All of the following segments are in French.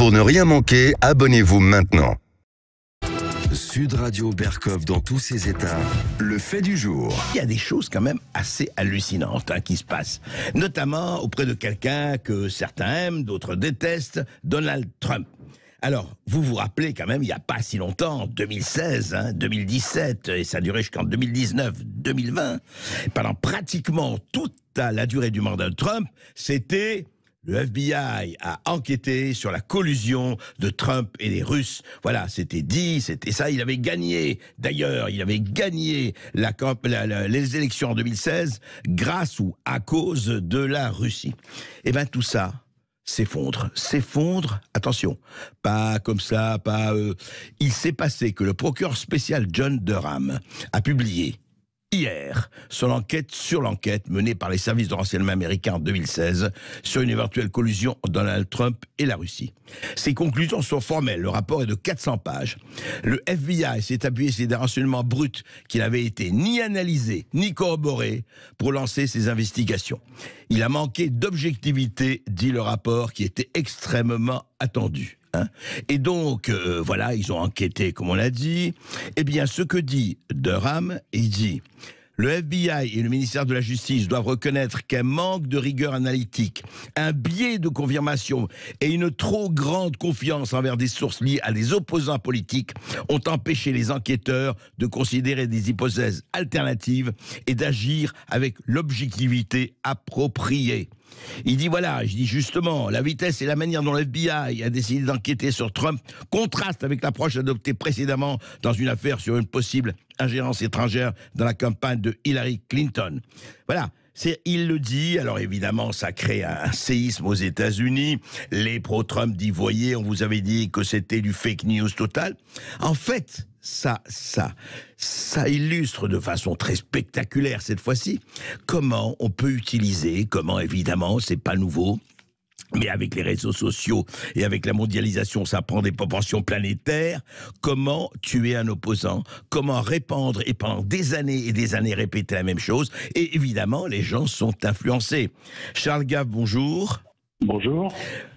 Pour ne rien manquer, abonnez-vous maintenant. Sud Radio Berkov dans tous ses états, le fait du jour. Il y a des choses quand même assez hallucinantes qui se passent, notamment auprès de quelqu'un que certains aiment, d'autres détestent, Donald Trump. Alors, vous vous rappelez quand même, il n'y a pas si longtemps, 2016, 2017, et ça a duré jusqu'en 2019, 2020, pendant pratiquement toute la durée du mandat de Trump, c'était... Le FBI a enquêté sur la collusion de Trump et des Russes. Voilà, c'était dit, c'était ça. Il avait gagné, d'ailleurs, il avait gagné les élections en 2016 grâce ou à cause de la Russie. Eh bien, tout ça s'effondre. Attention, pas comme ça, Il s'est passé que le procureur spécial John Durham a publié hier son enquête sur l'enquête menée par les services de renseignement américains en 2016 sur une éventuelle collusion entre Donald Trump et la Russie. Ses conclusions sont formelles. Le rapport est de 400 pages. Le FBI s'est appuyé sur des renseignements bruts qui n'avaient été ni analysés ni corroborés pour lancer ses investigations. Il a manqué d'objectivité, dit le rapport, qui était extrêmement attendu. Et donc, voilà, ils ont enquêté, comme on l'a dit. Eh bien, ce que dit Durham, il dit... Le FBI et le ministère de la Justice doivent reconnaître qu'un manque de rigueur analytique, un biais de confirmation et une trop grande confiance envers des sources liées à des opposants politiques ont empêché les enquêteurs de considérer des hypothèses alternatives et d'agir avec l'objectivité appropriée. Il dit voilà, je dis justement, la vitesse et la manière dont le FBI a décidé d'enquêter sur Trump contrastent avec l'approche adoptée précédemment dans une affaire sur une possible ingérence étrangère dans la campagne de Hillary Clinton. Voilà. Il le dit, alors évidemment ça crée un séisme aux États-Unis. Les pro-Trump disent, voyez, on vous avait dit que c'était du fake news total. En fait, ça illustre de façon très spectaculaire cette fois-ci comment on peut utiliser, comment évidemment c'est pas nouveau, mais avec les réseaux sociaux et avec la mondialisation, ça prend des proportions planétaires. Comment tuer un opposant, comment répandre et pendant des années et des années répéter la même chose. Et évidemment, les gens sont influencés. Charles Gave, bonjour. Bonjour.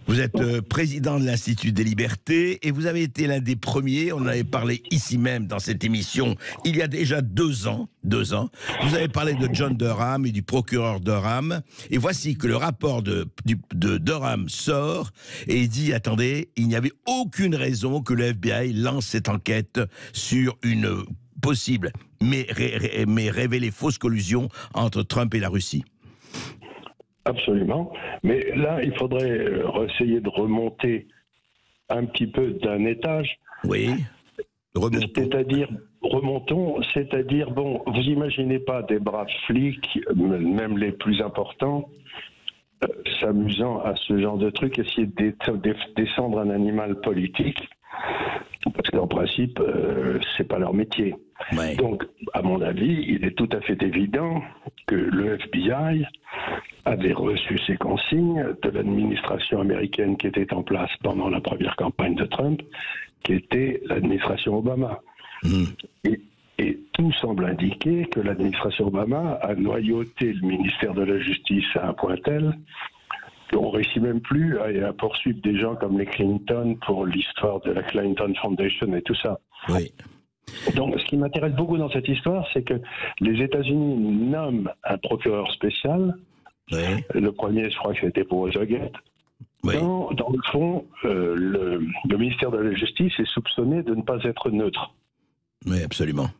Vous êtes président de l'Institut des Libertés et vous avez été l'un des premiers, on en avait parlé ici même dans cette émission, il y a déjà 2 ans. Vous avez parlé de John Durham et du procureur Durham. Et voici que le rapport de Durham sort et il dit, attendez, il n'y avait aucune raison que le FBI lance cette enquête sur une possible, mais révélée fausse collusion entre Trump et la Russie. Absolument. Mais là, il faudrait essayer de remonter un petit peu d'un étage. Oui. C'est-à-dire, bon, vous imaginez pas des braves flics, même les plus importants, s'amusant à ce genre de truc, essayer de descendre un animal politique, parce qu'en principe, c'est pas leur métier. Ouais. Donc, à mon avis, il est tout à fait évident que le FBI avait reçu ces consignes de l'administration américaine qui était en place pendant la première campagne de Trump, qui était l'administration Obama. Et tout semble indiquer que l'administration Obama a noyauté le ministère de la Justice à un point tel qu'on ne réussit même plus à poursuivre des gens comme les Clinton pour l'histoire de la Clinton Foundation et tout ça. Oui. Donc, ce qui m'intéresse beaucoup dans cette histoire, c'est que les États-Unis nomment un procureur spécial. Oui. Le premier, je crois que c'était pour Watergate. Oui. Dans le fond, le ministère de la Justice est soupçonné de ne pas être neutre. Oui, absolument.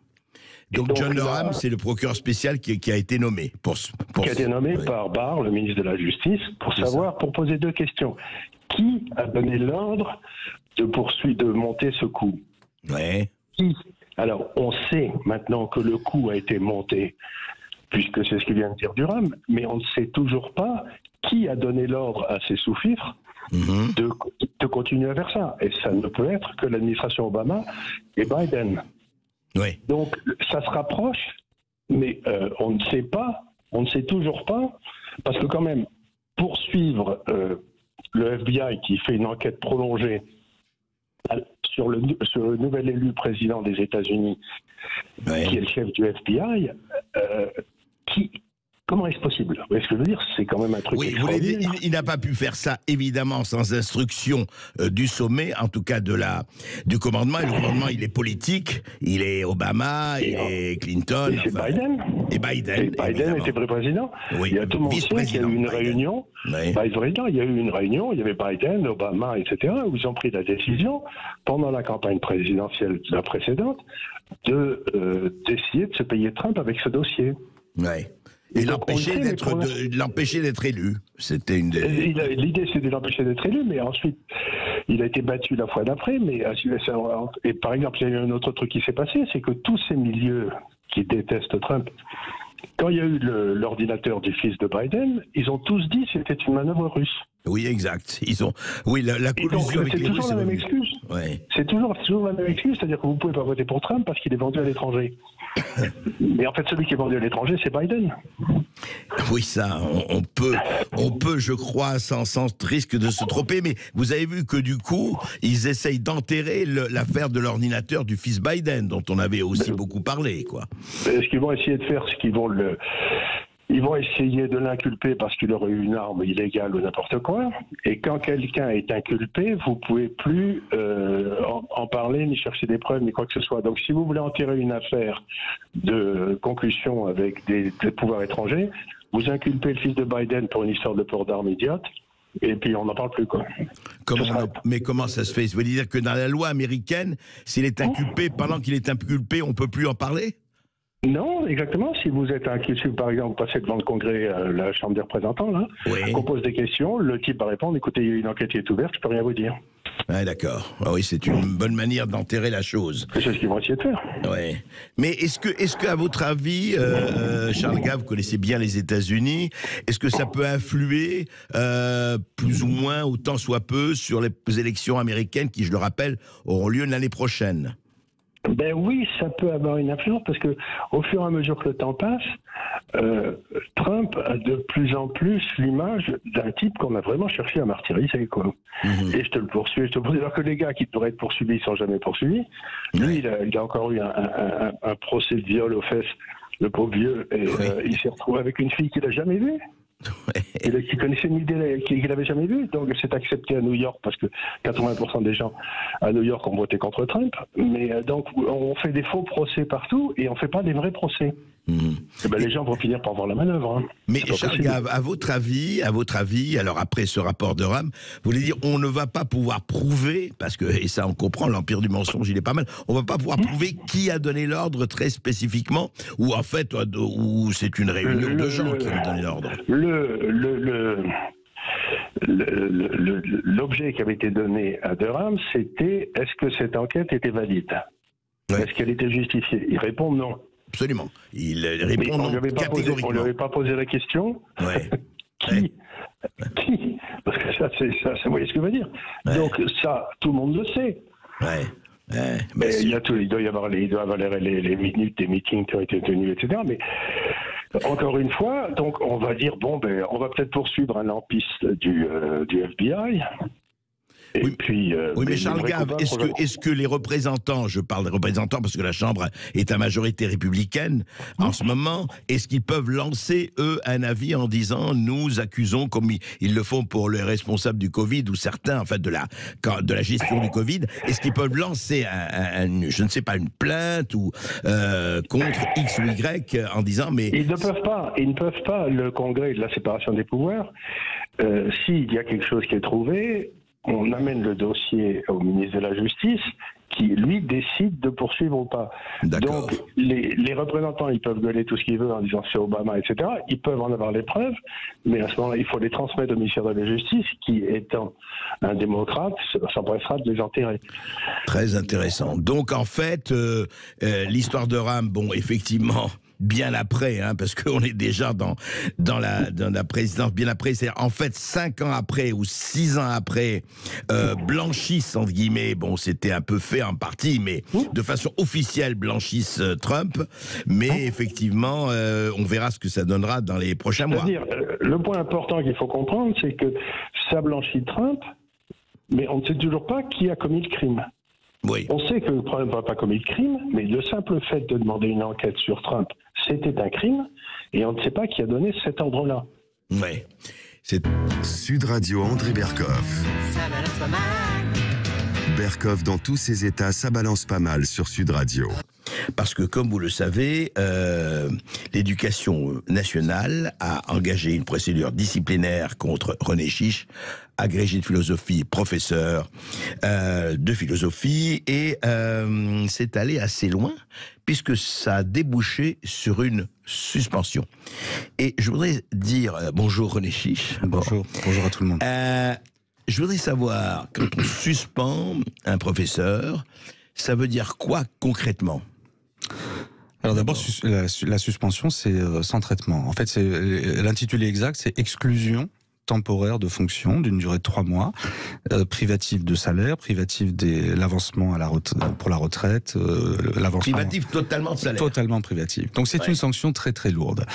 Donc John Durham, c'est le procureur spécial qui a été nommé. Qui a été nommé par Barr, le ministre de la Justice, pour poser 2 questions. Qui a donné l'ordre de monter ce coup? Oui. Qui? Alors, on sait maintenant que le coup a été monté, puisque c'est ce que vient de dire Durham, mais on ne sait toujours pas qui a donné l'ordre à ces sous-fifres de continuer à faire ça. Et ça ne peut être que l'administration Obama et Biden. Oui. Donc, ça se rapproche, mais on ne sait pas, on ne sait toujours pas, parce que quand même, poursuivre le FBI qui fait une enquête prolongée sur le nouvel élu président des États-Unis, qui est le chef du FBI, Comment est-ce possible? Vous voyez ce que je veux dire? C'est quand même un truc extraordinaire. Oui, il n'a pas pu faire ça, évidemment, sans instruction du sommet, en tout cas du commandement. Et le commandement, il est politique, il est Obama, il est Clinton. Et c'est Biden. Et Biden. Et Biden était président. Oui, il y a tout le monde sait qu'il y a eu une réunion. Oui. Vice-président, il y a eu une réunion, il y avait Biden, Obama, etc., où ils ont pris la décision, pendant la campagne présidentielle la précédente, d'essayer de se payer Trump avec ce dossier. Oui. Et l'empêcher d'être élu. C'était une des... L'idée, c'est de l'empêcher d'être élu, mais ensuite, il a été battu la fois d'après. Et par exemple, il y a eu un autre truc qui s'est passé, c'est que tous ces milieux qui détestent Trump, quand il y a eu l'ordinateur du fils de Biden, ils ont tous dit que c'était une manœuvre russe. Oui, exact. La collusion avec les Russes. C'est toujours la même excuse. Ouais. C'est toujours la même excuse, c'est-à-dire que vous ne pouvez pas voter pour Trump parce qu'il est vendu à l'étranger. Mais en fait, celui qui est vendu à l'étranger, c'est Biden. Oui, ça, on peut, je crois, sans risque de se tromper, mais vous avez vu que du coup, ils essayent d'enterrer l'affaire de l'ordinateur du fils Biden, dont on avait aussi beaucoup parlé, quoi. Ce qu'ils vont essayer de faire, c'est qu'ils vont ils vont essayer de l'inculper parce qu'il aurait eu une arme illégale ou n'importe quoi. Et quand quelqu'un est inculpé, vous pouvez plus en parler, ni chercher des preuves, ni quoi que ce soit. Donc si vous voulez enterrer une affaire de concussion avec des pouvoirs étrangers, vous inculpez le fils de Biden pour une histoire de port d'armes idiote. Et puis on n'en parle plus, quoi. Mais comment ça se fait? Ça veut dire que dans la loi américaine, s'il est inculpé, pendant qu'il est inculpé, on ne peut plus en parler? Non, exactement. Si vous êtes inculpé, par exemple, vous passez devant le Congrès, la Chambre des représentants, là, qu'on pose des questions, le type va répondre, écoutez, une enquête est ouverte, je peux rien vous dire. Ah, d'accord. Ah oui, c'est une bonne manière d'enterrer la chose. C'est ce qu'ils vont essayer de faire. Oui. Mais est-ce que, à votre avis, Charles Gave, vous connaissez bien les États-Unis, est-ce que ça peut influer plus ou moins, autant soit peu, sur les élections américaines qui, je le rappelle, auront lieu l'année prochaine? Ben oui, ça peut avoir une influence parce que au fur et à mesure que le temps passe, Trump a de plus en plus l'image d'un type qu'on a vraiment cherché à martyriser, quoi. Et je te le poursuis, alors que les gars qui devraient être poursuivis ne sont jamais poursuivis. Lui, il a encore eu un procès de viol aux fesses, le pauvre vieux, et il s'est retrouvé avec une fille qu'il n'a jamais vue. Qui connaissait une idée qu'il n'avait jamais vue, donc c'est accepté à New York parce que 80% des gens à New York ont voté contre Trump. Mais donc on fait des faux procès partout et on fait pas des vrais procès. Et ben, les gens vont finir par voir la manœuvre. Hein. Mais Charles Gave, à votre avis, alors après ce rapport de Rame, vous voulez dire on ne va pas pouvoir prouver, parce que, et ça on comprend, l'empire du mensonge il est pas mal, on va pas pouvoir prouver qui a donné l'ordre très spécifiquement, ou en fait, ou c'est une réunion de gens qui ont donné l'ordre. L'objet qui avait été donné à Durham, c'était est-ce que cette enquête était valide? Est-ce qu'elle était justifiée? Il répond non. Absolument. Il répond non catégoriquement. On ne lui avait pas posé la question. Qui Parce que ça, vous voyez ce que je veux dire. Donc ça, tout le monde le sait. Mais il doit y avoir les minutes des meetings qui ont été tenus, etc. Mais encore une fois, donc on va dire on va peut-être poursuivre un lampiste du FBI. Oui, mais Charles Gave, est-ce que les représentants, je parle des représentants parce que la Chambre est à majorité républicaine en ce moment, est-ce qu'ils peuvent lancer, eux, un avis en disant nous accusons, comme ils le font pour les responsables du Covid ou certains, en fait, de la gestion du Covid, est-ce qu'ils peuvent lancer je ne sais pas, une plainte ou contre X ou Y en disant mais... Ils ne peuvent pas, le Congrès de la séparation des pouvoirs, s'il y a quelque chose qui est trouvé, on amène le dossier au ministre de la Justice qui, lui, décide de poursuivre ou pas. Donc, les représentants, ils peuvent gueuler tout ce qu'ils veulent en disant c'est Obama, etc. Ils peuvent en avoir les preuves, mais à ce moment-là, il faut les transmettre au ministère de la Justice qui, étant un démocrate, s'empressera de les enterrer. Très intéressant. Donc, en fait, l'histoire de Rame, bon, effectivement... bien après, parce qu'on est déjà dans la présidence bien après, c'est en fait 5 ans après ou 6 ans après, blanchissent, entre guillemets, bon c'était un peu fait en partie, mais de façon officielle blanchissent Trump, mais effectivement on verra ce que ça donnera dans les prochains mois. C'est-à-dire, le point important qu'il faut comprendre, c'est que ça blanchit Trump, mais on ne sait toujours pas qui a commis le crime. Oui. On sait que Trump n'a pas commis de crime, mais le simple fait de demander une enquête sur Trump, c'était un crime, et on ne sait pas qui a donné cet ordre-là. Ouais. Sud Radio André Berkoff. Ça balance pas mal. Berkoff dans tous ses états, ça balance pas mal sur Sud Radio. Parce que, comme vous le savez, l'éducation nationale a engagé une procédure disciplinaire contre René Chiche, agrégé de philosophie, professeur de philosophie, et c'est allé assez loin, puisque ça a débouché sur une suspension. Et je voudrais dire bonjour René Chiche. Bonjour, bonjour à tout le monde. Je voudrais savoir, quand on suspend un professeur, ça veut dire quoi concrètement ? Alors d'abord, la suspension, c'est sans traitement. En fait, l'intitulé exact, c'est exclusion temporaire de fonction d'une durée de 3 mois, privative de salaire, privative de l'avancement pour la retraite, l'avancement... Privative totalement de salaire. Totalement privative. Donc c'est une sanction très très lourde.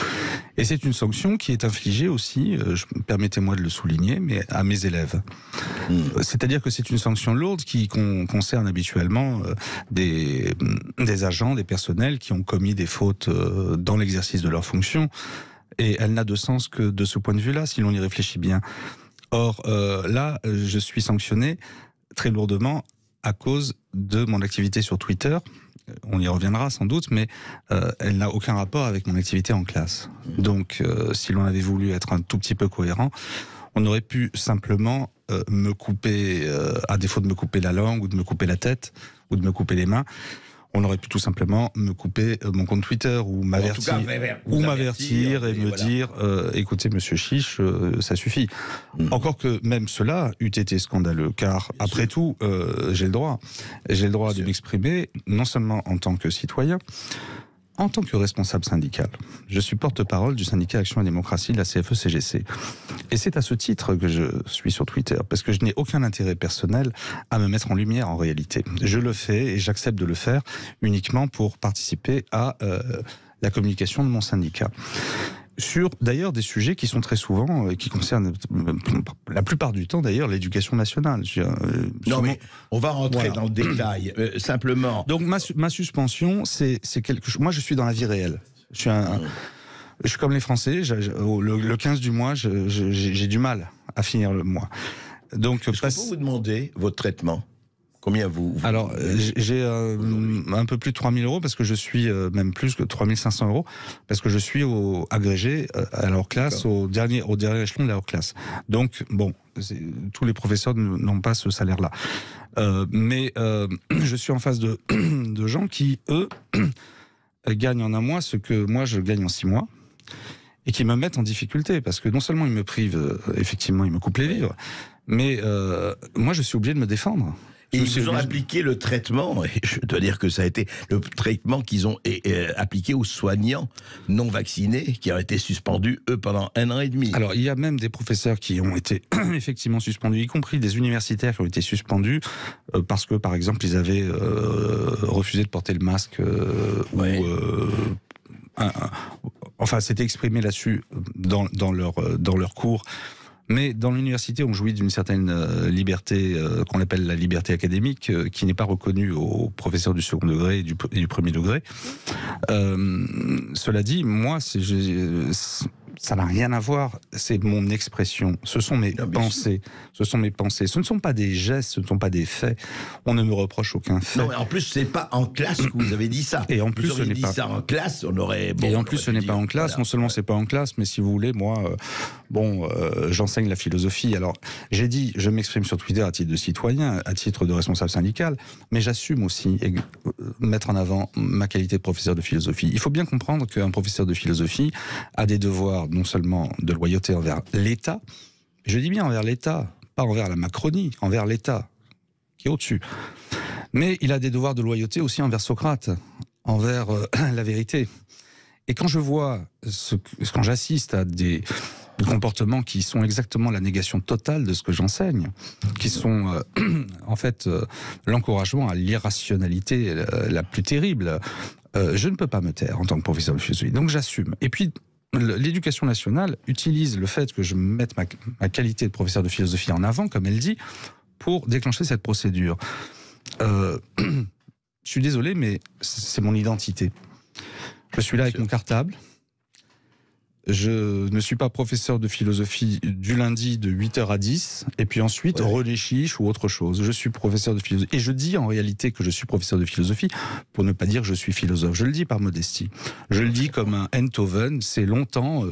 Et c'est une sanction qui est infligée aussi, permettez-moi de le souligner, mais à mes élèves. C'est-à-dire que c'est une sanction lourde qui concerne habituellement des agents, des personnels qui ont commis des fautes dans l'exercice de leurs fonctions. Et elle n'a de sens que de ce point de vue-là, si l'on y réfléchit bien. Or, là, je suis sanctionné très lourdement à cause de mon activité sur Twitter. On y reviendra sans doute, mais elle n'a aucun rapport avec mon activité en classe. Donc, si l'on avait voulu être un tout petit peu cohérent, on aurait pu simplement me couper, à défaut de me couper la langue, ou de me couper la tête, ou de me couper les mains, on aurait pu tout simplement me couper mon compte Twitter ou m'avertir et me dire écoutez monsieur Chiche, ça suffit. Encore que même cela eût été scandaleux, car après tout j'ai le droit de m'exprimer non seulement en tant que citoyen, en tant que responsable syndical. Je suis porte-parole du syndicat Action et Démocratie de la CFE-CGC. Et c'est à ce titre que je suis sur Twitter, parce que je n'ai aucun intérêt personnel à me mettre en lumière en réalité. Je le fais et j'accepte de le faire uniquement pour participer à la communication de mon syndicat. Sur d'ailleurs des sujets qui sont très souvent, qui concernent la plupart du temps d'ailleurs l'éducation nationale. Non mais on va rentrer dans le détail, simplement. Donc ma suspension, c'est quelque chose. Moi je suis dans la vie réelle. Je suis comme les Français, le 15 du mois, j'ai du mal à finir le mois. Donc, est-ce qu'on peut vous demander votre traitement ? Combien vous Alors, j'ai un peu plus de 3 000 euros, parce que je suis, même plus que 3 500 euros, parce que je suis agrégé à leur classe, au dernier échelon de leur classe. Donc, bon, tous les professeurs n'ont pas ce salaire-là. Mais je suis en face de gens qui, eux, gagnent en un mois ce que moi je gagne en 6 mois, et qui me mettent en difficulté, parce que non seulement ils me privent, effectivement, ils me coupent les vivres, mais moi je suis obligé de me défendre. Et ils vous ont appliqué le traitement, et je dois dire que ça a été le traitement qu'ils ont appliqué aux soignants non vaccinés, qui ont été suspendus, eux, pendant 1 an et demi. Alors, il y a même des professeurs qui ont été effectivement suspendus, y compris des universitaires qui ont été suspendus, parce que, par exemple, ils avaient refusé de porter le masque, enfin, c'était exprimé là-dessus dans leur cours. Mais dans l'université, on jouit d'une certaine liberté qu'on appelle la liberté académique, qui n'est pas reconnue aux professeurs du second degré et du premier degré. Cela dit, moi, ça n'a rien à voir, c'est mon expression, ce sont mes pensées, ce ne sont pas des gestes, ce ne sont pas des faits, on ne me reproche aucun fait. Non, mais en plus, c'est pas en classe que vous avez dit ça. Et en plus, vous auriez dit ça en classe, on aurait... Bon, et en plus, ce n'est pas en classe, voilà. Non seulement c'est pas en classe, mais si vous voulez, moi, j'enseigne la philosophie. Alors, j'ai dit, je m'exprime sur Twitter à titre de citoyen, à titre de responsable syndical, mais j'assume aussi mettre en avant ma qualité de professeur de philosophie. Il faut bien comprendre qu'un professeur de philosophie a des devoirs non seulement de loyauté envers l'État, je dis bien envers l'État, pas envers la Macronie, envers l'État, qui est au-dessus. Mais il a des devoirs de loyauté aussi envers Socrate, envers la vérité. Et quand je vois, quand j'assiste à des comportements qui sont exactement la négation totale de ce que j'enseigne, qui sont en fait l'encouragement à l'irrationalité la plus terrible, je ne peux pas me taire en tant que professeur de philosophie. Donc j'assume. Et puis, l'éducation nationale utilise le fait que je mette ma qualité de professeur de philosophie en avant, comme elle dit, pour déclencher cette procédure. je suis désolé, mais c'est mon identité. Je suis là avec mon cartable. Je ne suis pas professeur de philosophie du lundi de 8h à 10, et puis ensuite René Chiche ou autre chose. Je suis professeur de philosophie. Et je dis en réalité que je suis professeur de philosophie pour ne pas dire que je suis philosophe. Je le dis par modestie. Je le dis comme un Enthoven, c'est longtemps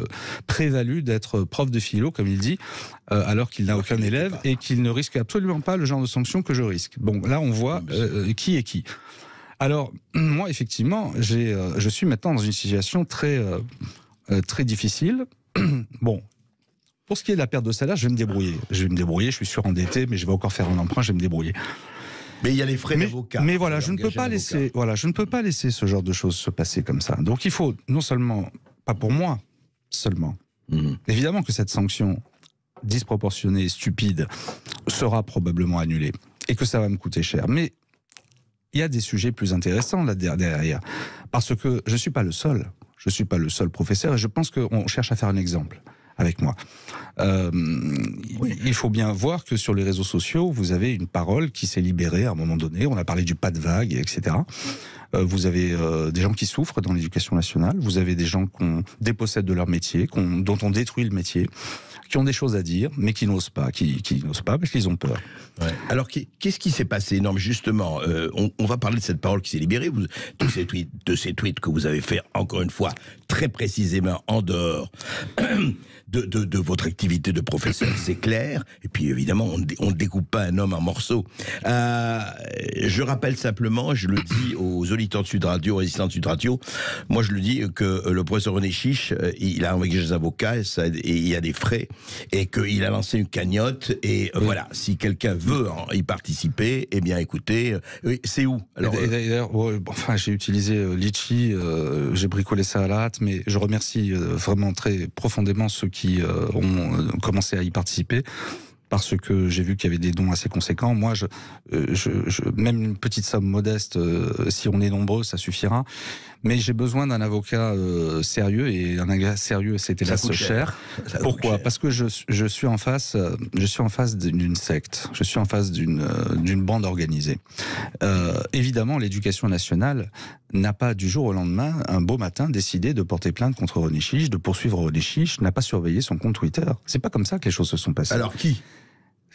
prévalu d'être prof de philo, comme il dit, alors qu'il n'a aucun élève et qu'il ne risque absolument pas le genre de sanction que je risque. Bon, là on voit qui est qui. Alors, moi, effectivement, je suis maintenant dans une situation très difficile. Bon, pour ce qui est de la perte de salaire, je vais me débrouiller. Je suis surendetté, mais je vais encore faire un emprunt, je vais me débrouiller. Mais il y a les frais d'avocat. Mais voilà, je ne peux pas laisser ce genre de choses se passer comme ça. Donc il faut non seulement, pas pour moi seulement, évidemment que cette sanction disproportionnée, stupide, sera probablement annulée et que ça va me coûter cher. Mais il y a des sujets plus intéressants là derrière, parce que je ne suis pas le seul. Je ne suis pas le seul professeur et je pense qu'on cherche à faire un exemple avec moi. Il faut bien voir que sur les réseaux sociaux, vous avez une parole qui s'est libérée à un moment donné. On a parlé du pas de vague, etc. Vous avez des gens qui souffrent dans l'éducation nationale. Vous avez des gens qu'on dépossède de leur métier, dont on détruit le métier, qui ont des choses à dire, mais qui n'osent pas, qui n'osent pas parce qu'ils ont peur. Ouais. Alors, qu'est-ce qui s'est passé? Non, mais justement, on va parler de cette parole qui s'est libérée, de ces tweets que vous avez fait, encore une fois, très précisément en dehors de votre activité de professeur, c'est clair. Et puis, évidemment, on ne découpe pas un homme en morceaux. Je rappelle simplement, je le dis aux auditeurs de Sud Radio, aux résistants de Sud Radio, moi je le dis que le professeur René Chiche, il a engagé des avocats et il y a des frais, et qu'il a lancé une cagnotte, et voilà, si quelqu'un veut y participer, eh bien écoutez, c'est où? Alors, d'ailleurs, enfin, j'ai utilisé Litchi, j'ai bricolé ça à la hâte, mais je remercie vraiment très profondément ceux qui ont commencé à y participer, parce que j'ai vu qu'il y avait des dons assez conséquents. Moi, même une petite somme modeste, si on est nombreux, ça suffira. Mais j'ai besoin d'un avocat sérieux, et un avocat sérieux, c'était là cher. Pourquoi? Parce que je suis en face d'une secte. Je suis en face d'une bande organisée. Évidemment, l'éducation nationale n'a pas du jour au lendemain, un beau matin, décidé de porter plainte contre René Chiche, de poursuivre René Chiche, n'a pas surveillé son compte Twitter. C'est pas comme ça que les choses se sont passées. Alors qui?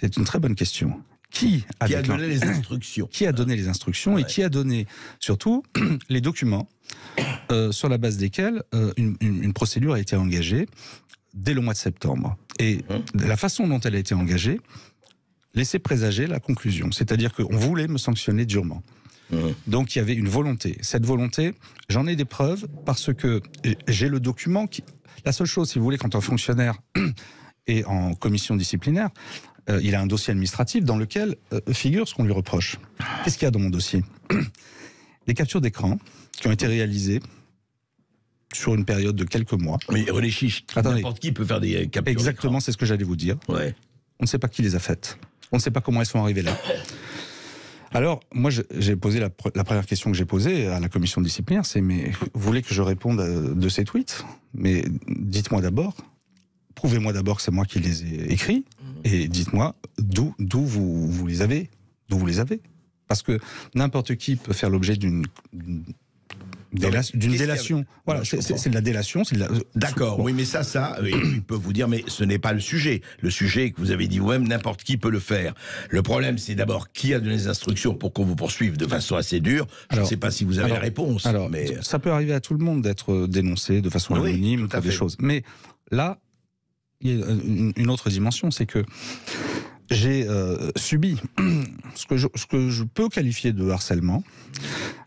C'est une très bonne question. Qui a donné les instructions? Qui a donné les instructions, et qui a donné surtout les documents sur la base desquels une procédure a été engagée dès le mois de septembre. Et la façon dont elle a été engagée laissait présager la conclusion. C'est-à-dire qu'on voulait me sanctionner durement. Donc il y avait une volonté. Cette volonté, j'en ai des preuves parce que j'ai le document qui... La seule chose, si vous voulez, quand un fonctionnaire est en commission disciplinaire, il a un dossier administratif dans lequel figure ce qu'on lui reproche. Qu'est-ce qu'il y a dans mon dossier? Des captures d'écran qui ont été réalisées sur une période de quelques mois. Mais René Chiche, n'importe qui peut faire des captures. Exactement, c'est ce que j'allais vous dire. Ouais. On ne sait pas qui les a faites. On ne sait pas comment elles sont arrivées là. Alors, moi, j'ai posé la première question que j'ai posée à la commission disciplinaire, c'est: mais vous voulez que je réponde de ces tweets? Mais dites-moi d'abord, prouvez-moi d'abord que c'est moi qui les ai écrits, et dites-moi d'où vous les avez, parce que n'importe qui peut faire l'objet d'une délation. Voilà, c'est de la délation. D'accord, oui, mais il peut vous dire, mais ce n'est pas le sujet. Le sujet que vous avez dit vous-même, n'importe qui peut le faire. Le problème, c'est d'abord qui a donné les instructions pour qu'on vous poursuive de façon assez dure. Je ne sais pas si vous avez la réponse. Mais ça peut arriver à tout le monde d'être dénoncé de façon anonyme, des choses. Mais là, il y a une autre dimension, c'est que j'ai subi ce que je peux qualifier de harcèlement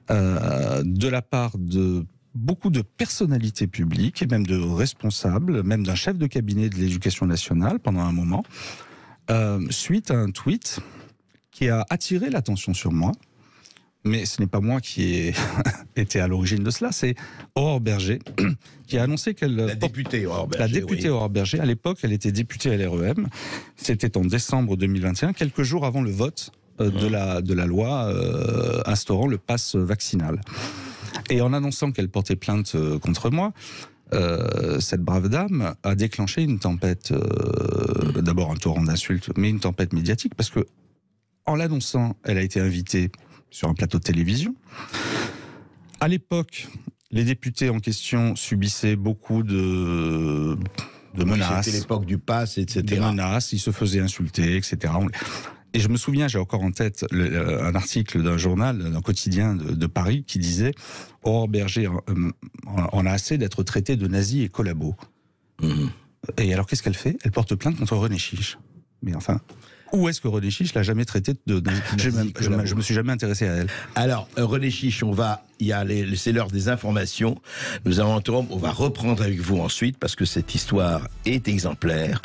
de la part de beaucoup de personnalités publiques et même de responsables, même d'un chef de cabinet de l'éducation nationale pendant un moment, suite à un tweet qui a attiré l'attention sur moi. Mais ce n'est pas moi qui ai été à l'origine de cela, c'est Aurore Berger qui a annoncé qu'elle... La députée Aurore Berger. La députée Aurore Berger, à l'époque, elle était députée à l'REM. C'était en décembre 2021, quelques jours avant le vote de la loi instaurant le pass vaccinal. Et en annonçant qu'elle portait plainte contre moi, cette brave dame a déclenché une tempête, d'abord un torrent d'insultes, mais une tempête médiatique, parce que en l'annonçant, elle a été invitée sur un plateau de télévision. À l'époque, les députés en question subissaient beaucoup de menaces. C'était l'époque du pass, etc. Des menaces, ils se faisaient insulter, etc. Et je me souviens, j'ai encore en tête un article d'un journal, d'un quotidien de Paris qui disait « Aurore Bergé, on a assez d'être traité de nazis et collabos. Et alors qu'est-ce qu'elle fait? Elle porte plainte contre René Chiche. Mais enfin... Où est-ce que René Chiche l'a jamais traité de... Je me suis jamais intéressé à elle. Alors, René Chiche, c'est l'heure des informations. Nous allons interrompre, on va reprendre avec vous ensuite, parce que cette histoire est exemplaire.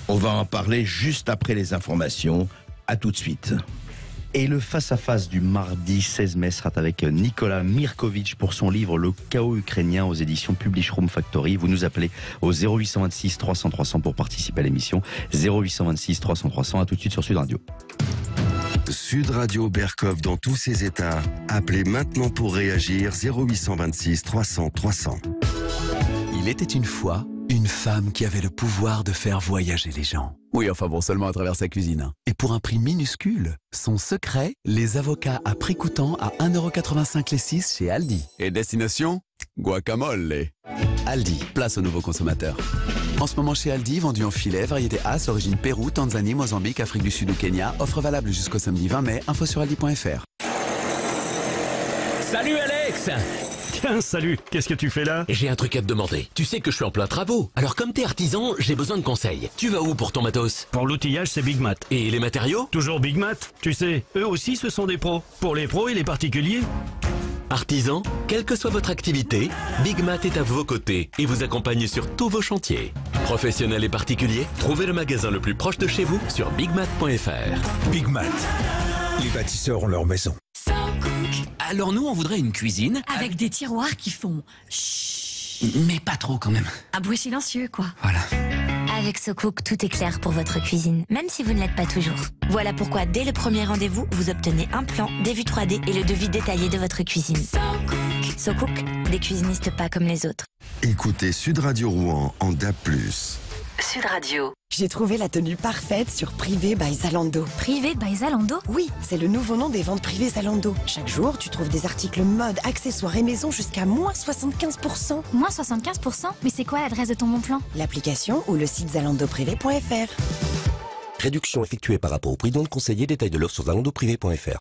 On va en parler juste après les informations. À tout de suite. Et le face-à-face du mardi 16 mai sera avec Nicolas Mirkovic pour son livre Le chaos ukrainien aux éditions Publish Room Factory. Vous nous appelez au 0826 300 300 pour participer à l'émission. 0826 300 300. À tout de suite sur Sud Radio. Sud Radio Berkov dans tous ses états. Appelez maintenant pour réagir 0826 300 300. Il était une fois une femme qui avait le pouvoir de faire voyager les gens. Oui, enfin bon, seulement à travers sa cuisine. Et pour un prix minuscule, son secret, les avocats à prix coûtant à 1,85€ les 6 chez Aldi. Et destination guacamole. Aldi, place aux nouveaux consommateurs. En ce moment chez Aldi, vendu en filet, variété As, origine Pérou, Tanzanie, Mozambique, Afrique du Sud ou Kenya. Offre valable jusqu'au samedi 20 mai. Info sur aldi.fr. Salut Alex! Tiens, salut, qu'est-ce que tu fais là? J'ai un truc à te demander. Tu sais que je suis en plein travaux. Alors comme t'es artisan, j'ai besoin de conseils. Tu vas où pour ton matos? Pour l'outillage, c'est Big Mat. Et les matériaux? Toujours Big Mat. Tu sais, eux aussi, ce sont des pros. Pour les pros et les particuliers. Artisan, quelle que soit votre activité, Big Mat est à vos côtés et vous accompagne sur tous vos chantiers. Professionnels et particuliers, trouvez le magasin le plus proche de chez vous sur bigmat.fr. Big Mat. Les bâtisseurs ont leur maison. Alors nous, on voudrait une cuisine avec des tiroirs qui font chut. Mais pas trop quand même. Un bruit silencieux, quoi. Voilà. Avec SoCook, tout est clair pour votre cuisine, même si vous ne l'êtes pas toujours. Voilà pourquoi, dès le premier rendez-vous, vous obtenez un plan, des vues 3D et le devis détaillé de votre cuisine. SoCook, des cuisinistes pas comme les autres. Écoutez Sud Radio Rouen en DAB+. Sud Radio. J'ai trouvé la tenue parfaite sur Privé by Zalando. Privé by Zalando? Oui, c'est le nouveau nom des ventes privées Zalando. Chaque jour, tu trouves des articles mode, accessoires et maison jusqu'à moins 75%. Moins 75%? Mais c'est quoi l'adresse de ton bon plan? L'application ou le site zalandoprivé.fr. Réduction effectuée par rapport au prix non conseillé, détail de l'offre sur zalandoprivé.fr.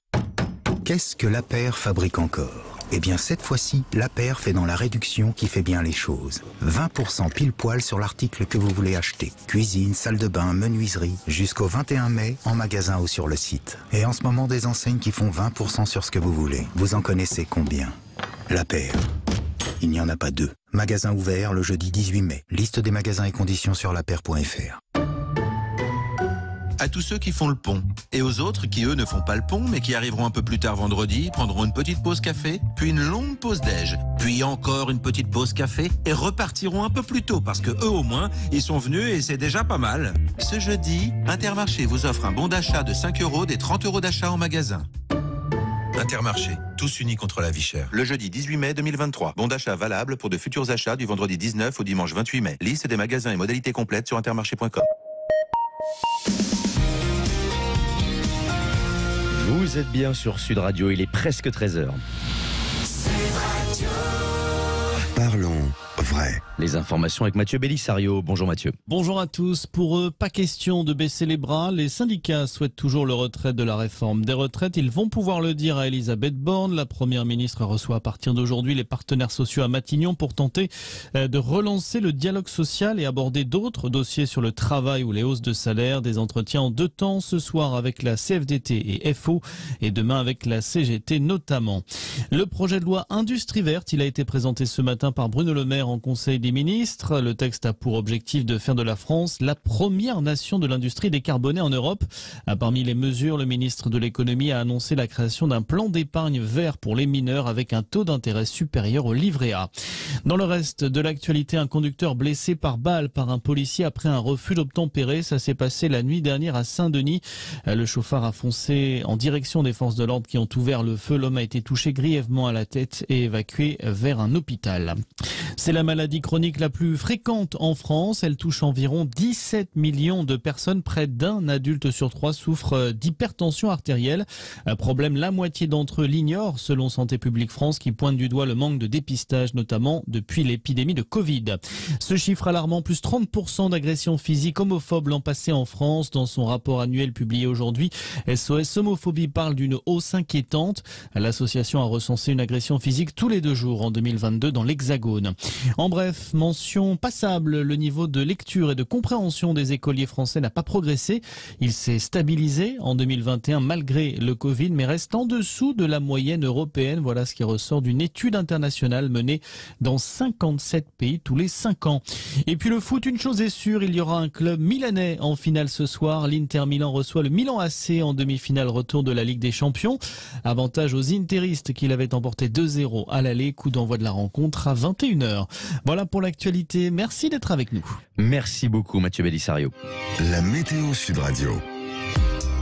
Qu'est-ce que l'APER fabrique encore? Eh bien cette fois-ci, l'APER fait dans la réduction qui fait bien les choses. 20% pile poil sur l'article que vous voulez acheter. Cuisine, salle de bain, menuiserie, jusqu'au 21 mai en magasin ou sur le site. Et en ce moment des enseignes qui font 20% sur ce que vous voulez. Vous en connaissez combien? L'APER. Il n'y en a pas deux. Magasin ouvert le jeudi 18 mai. Liste des magasins et conditions sur laper.fr. À tous ceux qui font le pont, et aux autres qui, eux, ne font pas le pont, mais qui arriveront un peu plus tard vendredi, prendront une petite pause café, puis une longue pause déj, puis encore une petite pause café, et repartiront un peu plus tôt, parce que eux, au moins, ils sont venus et c'est déjà pas mal. Ce jeudi, Intermarché vous offre un bon d'achat de 5 € des 30 € d'achat en magasin. Intermarché, tous unis contre la vie chère. Le jeudi 18 mai 2023. Bon d'achat valable pour de futurs achats du vendredi 19 au dimanche 28 mai. Liste des magasins et modalités complètes sur intermarché.com. Vous êtes bien sur Sud Radio, il est presque 13h. Parlons vrai. Les informations avec Mathieu Bellissario. Bonjour Mathieu. Bonjour à tous. Pour eux, pas question de baisser les bras. Les syndicats souhaitent toujours le retrait de la réforme des retraites. Ils vont pouvoir le dire à Elisabeth Borne. La première ministre reçoit à partir d'aujourd'hui les partenaires sociaux à Matignon pour tenter de relancer le dialogue social et aborder d'autres dossiers sur le travail ou les hausses de salaire. Des entretiens en 2 temps ce soir avec la CFDT et FO et demain avec la CGT notamment. Le projet de loi Industrie verte, il a été présenté ce matin par Bruno Le Maire en Conseil des ministres. Le texte a pour objectif de faire de la France la première nation de l'industrie décarbonée en Europe. Parmi les mesures, le ministre de l'économie a annoncé la création d'un plan d'épargne vert pour les mineurs avec un taux d'intérêt supérieur au livret A. Dans le reste de l'actualité, un conducteur blessé par balle par un policier après un refus d'obtempérer. Ça s'est passé la nuit dernière à Saint-Denis. Le chauffard a foncé en direction des forces de l'ordre qui ont ouvert le feu. L'homme a été touché grièvement à la tête et évacué vers un hôpital. C'est la maladie chronique la plus fréquente en France. Elle touche environ 17 millions de personnes. Près d'un adulte sur 3 souffre d'hypertension artérielle. Un problème, la moitié d'entre eux l'ignorent, selon Santé publique France, qui pointe du doigt le manque de dépistage, notamment depuis l'épidémie de Covid. Ce chiffre alarmant, plus 30% d'agressions physiques homophobes l'an passé en France. Dans son rapport annuel publié aujourd'hui, SOS Homophobie parle d'une hausse inquiétante. L'association a recensé une agression physique tous les 2 jours en 2022 dans l'Hexagone. En bref, mention passable, le niveau de lecture et de compréhension des écoliers français n'a pas progressé. Il s'est stabilisé en 2021 malgré le Covid, mais reste en dessous de la moyenne européenne. Voilà ce qui ressort d'une étude internationale menée dans 57 pays tous les 5 ans. Et puis le foot, une chose est sûre, il y aura un club milanais en finale ce soir. L'Inter Milan reçoit le Milan AC en demi-finale retour de la Ligue des Champions. Avantage aux interistes qui l'avaient emporté 2-0 à l'aller. Coup d'envoi de la rencontre à 21h. Voilà pour l'actualité. Merci d'être avec nous. Merci beaucoup Mathieu Bellissario. La météo Sud Radio.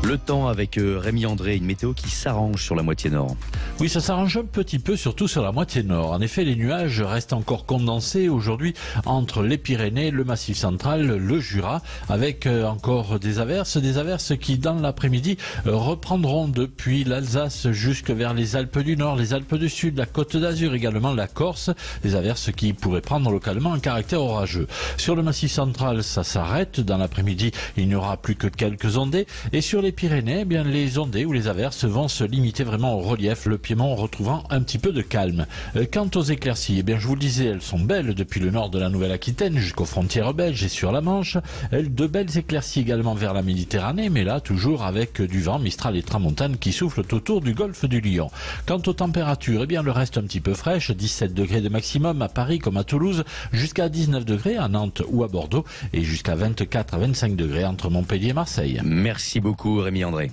Le temps avec Rémi André, une météo qui s'arrange sur la moitié nord. Oui, ça s'arrange un petit peu, surtout sur la moitié nord. En effet, les nuages restent encore condensés aujourd'hui entre les Pyrénées, le Massif central, le Jura, avec encore des averses qui, dans l'après-midi, reprendront depuis l'Alsace jusque vers les Alpes du Nord, les Alpes du Sud, la Côte d'Azur, également la Corse. Des averses qui pourraient prendre localement un caractère orageux. Sur le Massif central, ça s'arrête. Dans l'après-midi, il n'y aura plus que quelques ondées. Et sur les Pyrénées, eh bien, les ondées ou les averses vont se limiter vraiment au relief, le Piémont retrouvant un petit peu de calme. Quant aux éclaircies, eh bien, je vous le disais, elles sont belles depuis le nord de la Nouvelle-Aquitaine jusqu'aux frontières belges et sur la Manche. De belles éclaircies également vers la Méditerranée, mais là, toujours avec du vent, Mistral et Tramontane qui soufflent autour du golfe du Lion. Quant aux températures, eh bien, le reste un petit peu fraîche, 17 degrés de maximum à Paris comme à Toulouse, jusqu'à 19 degrés à Nantes ou à Bordeaux et jusqu'à 24 à 25 degrés entre Montpellier et Marseille. Merci beaucoup Rémi André.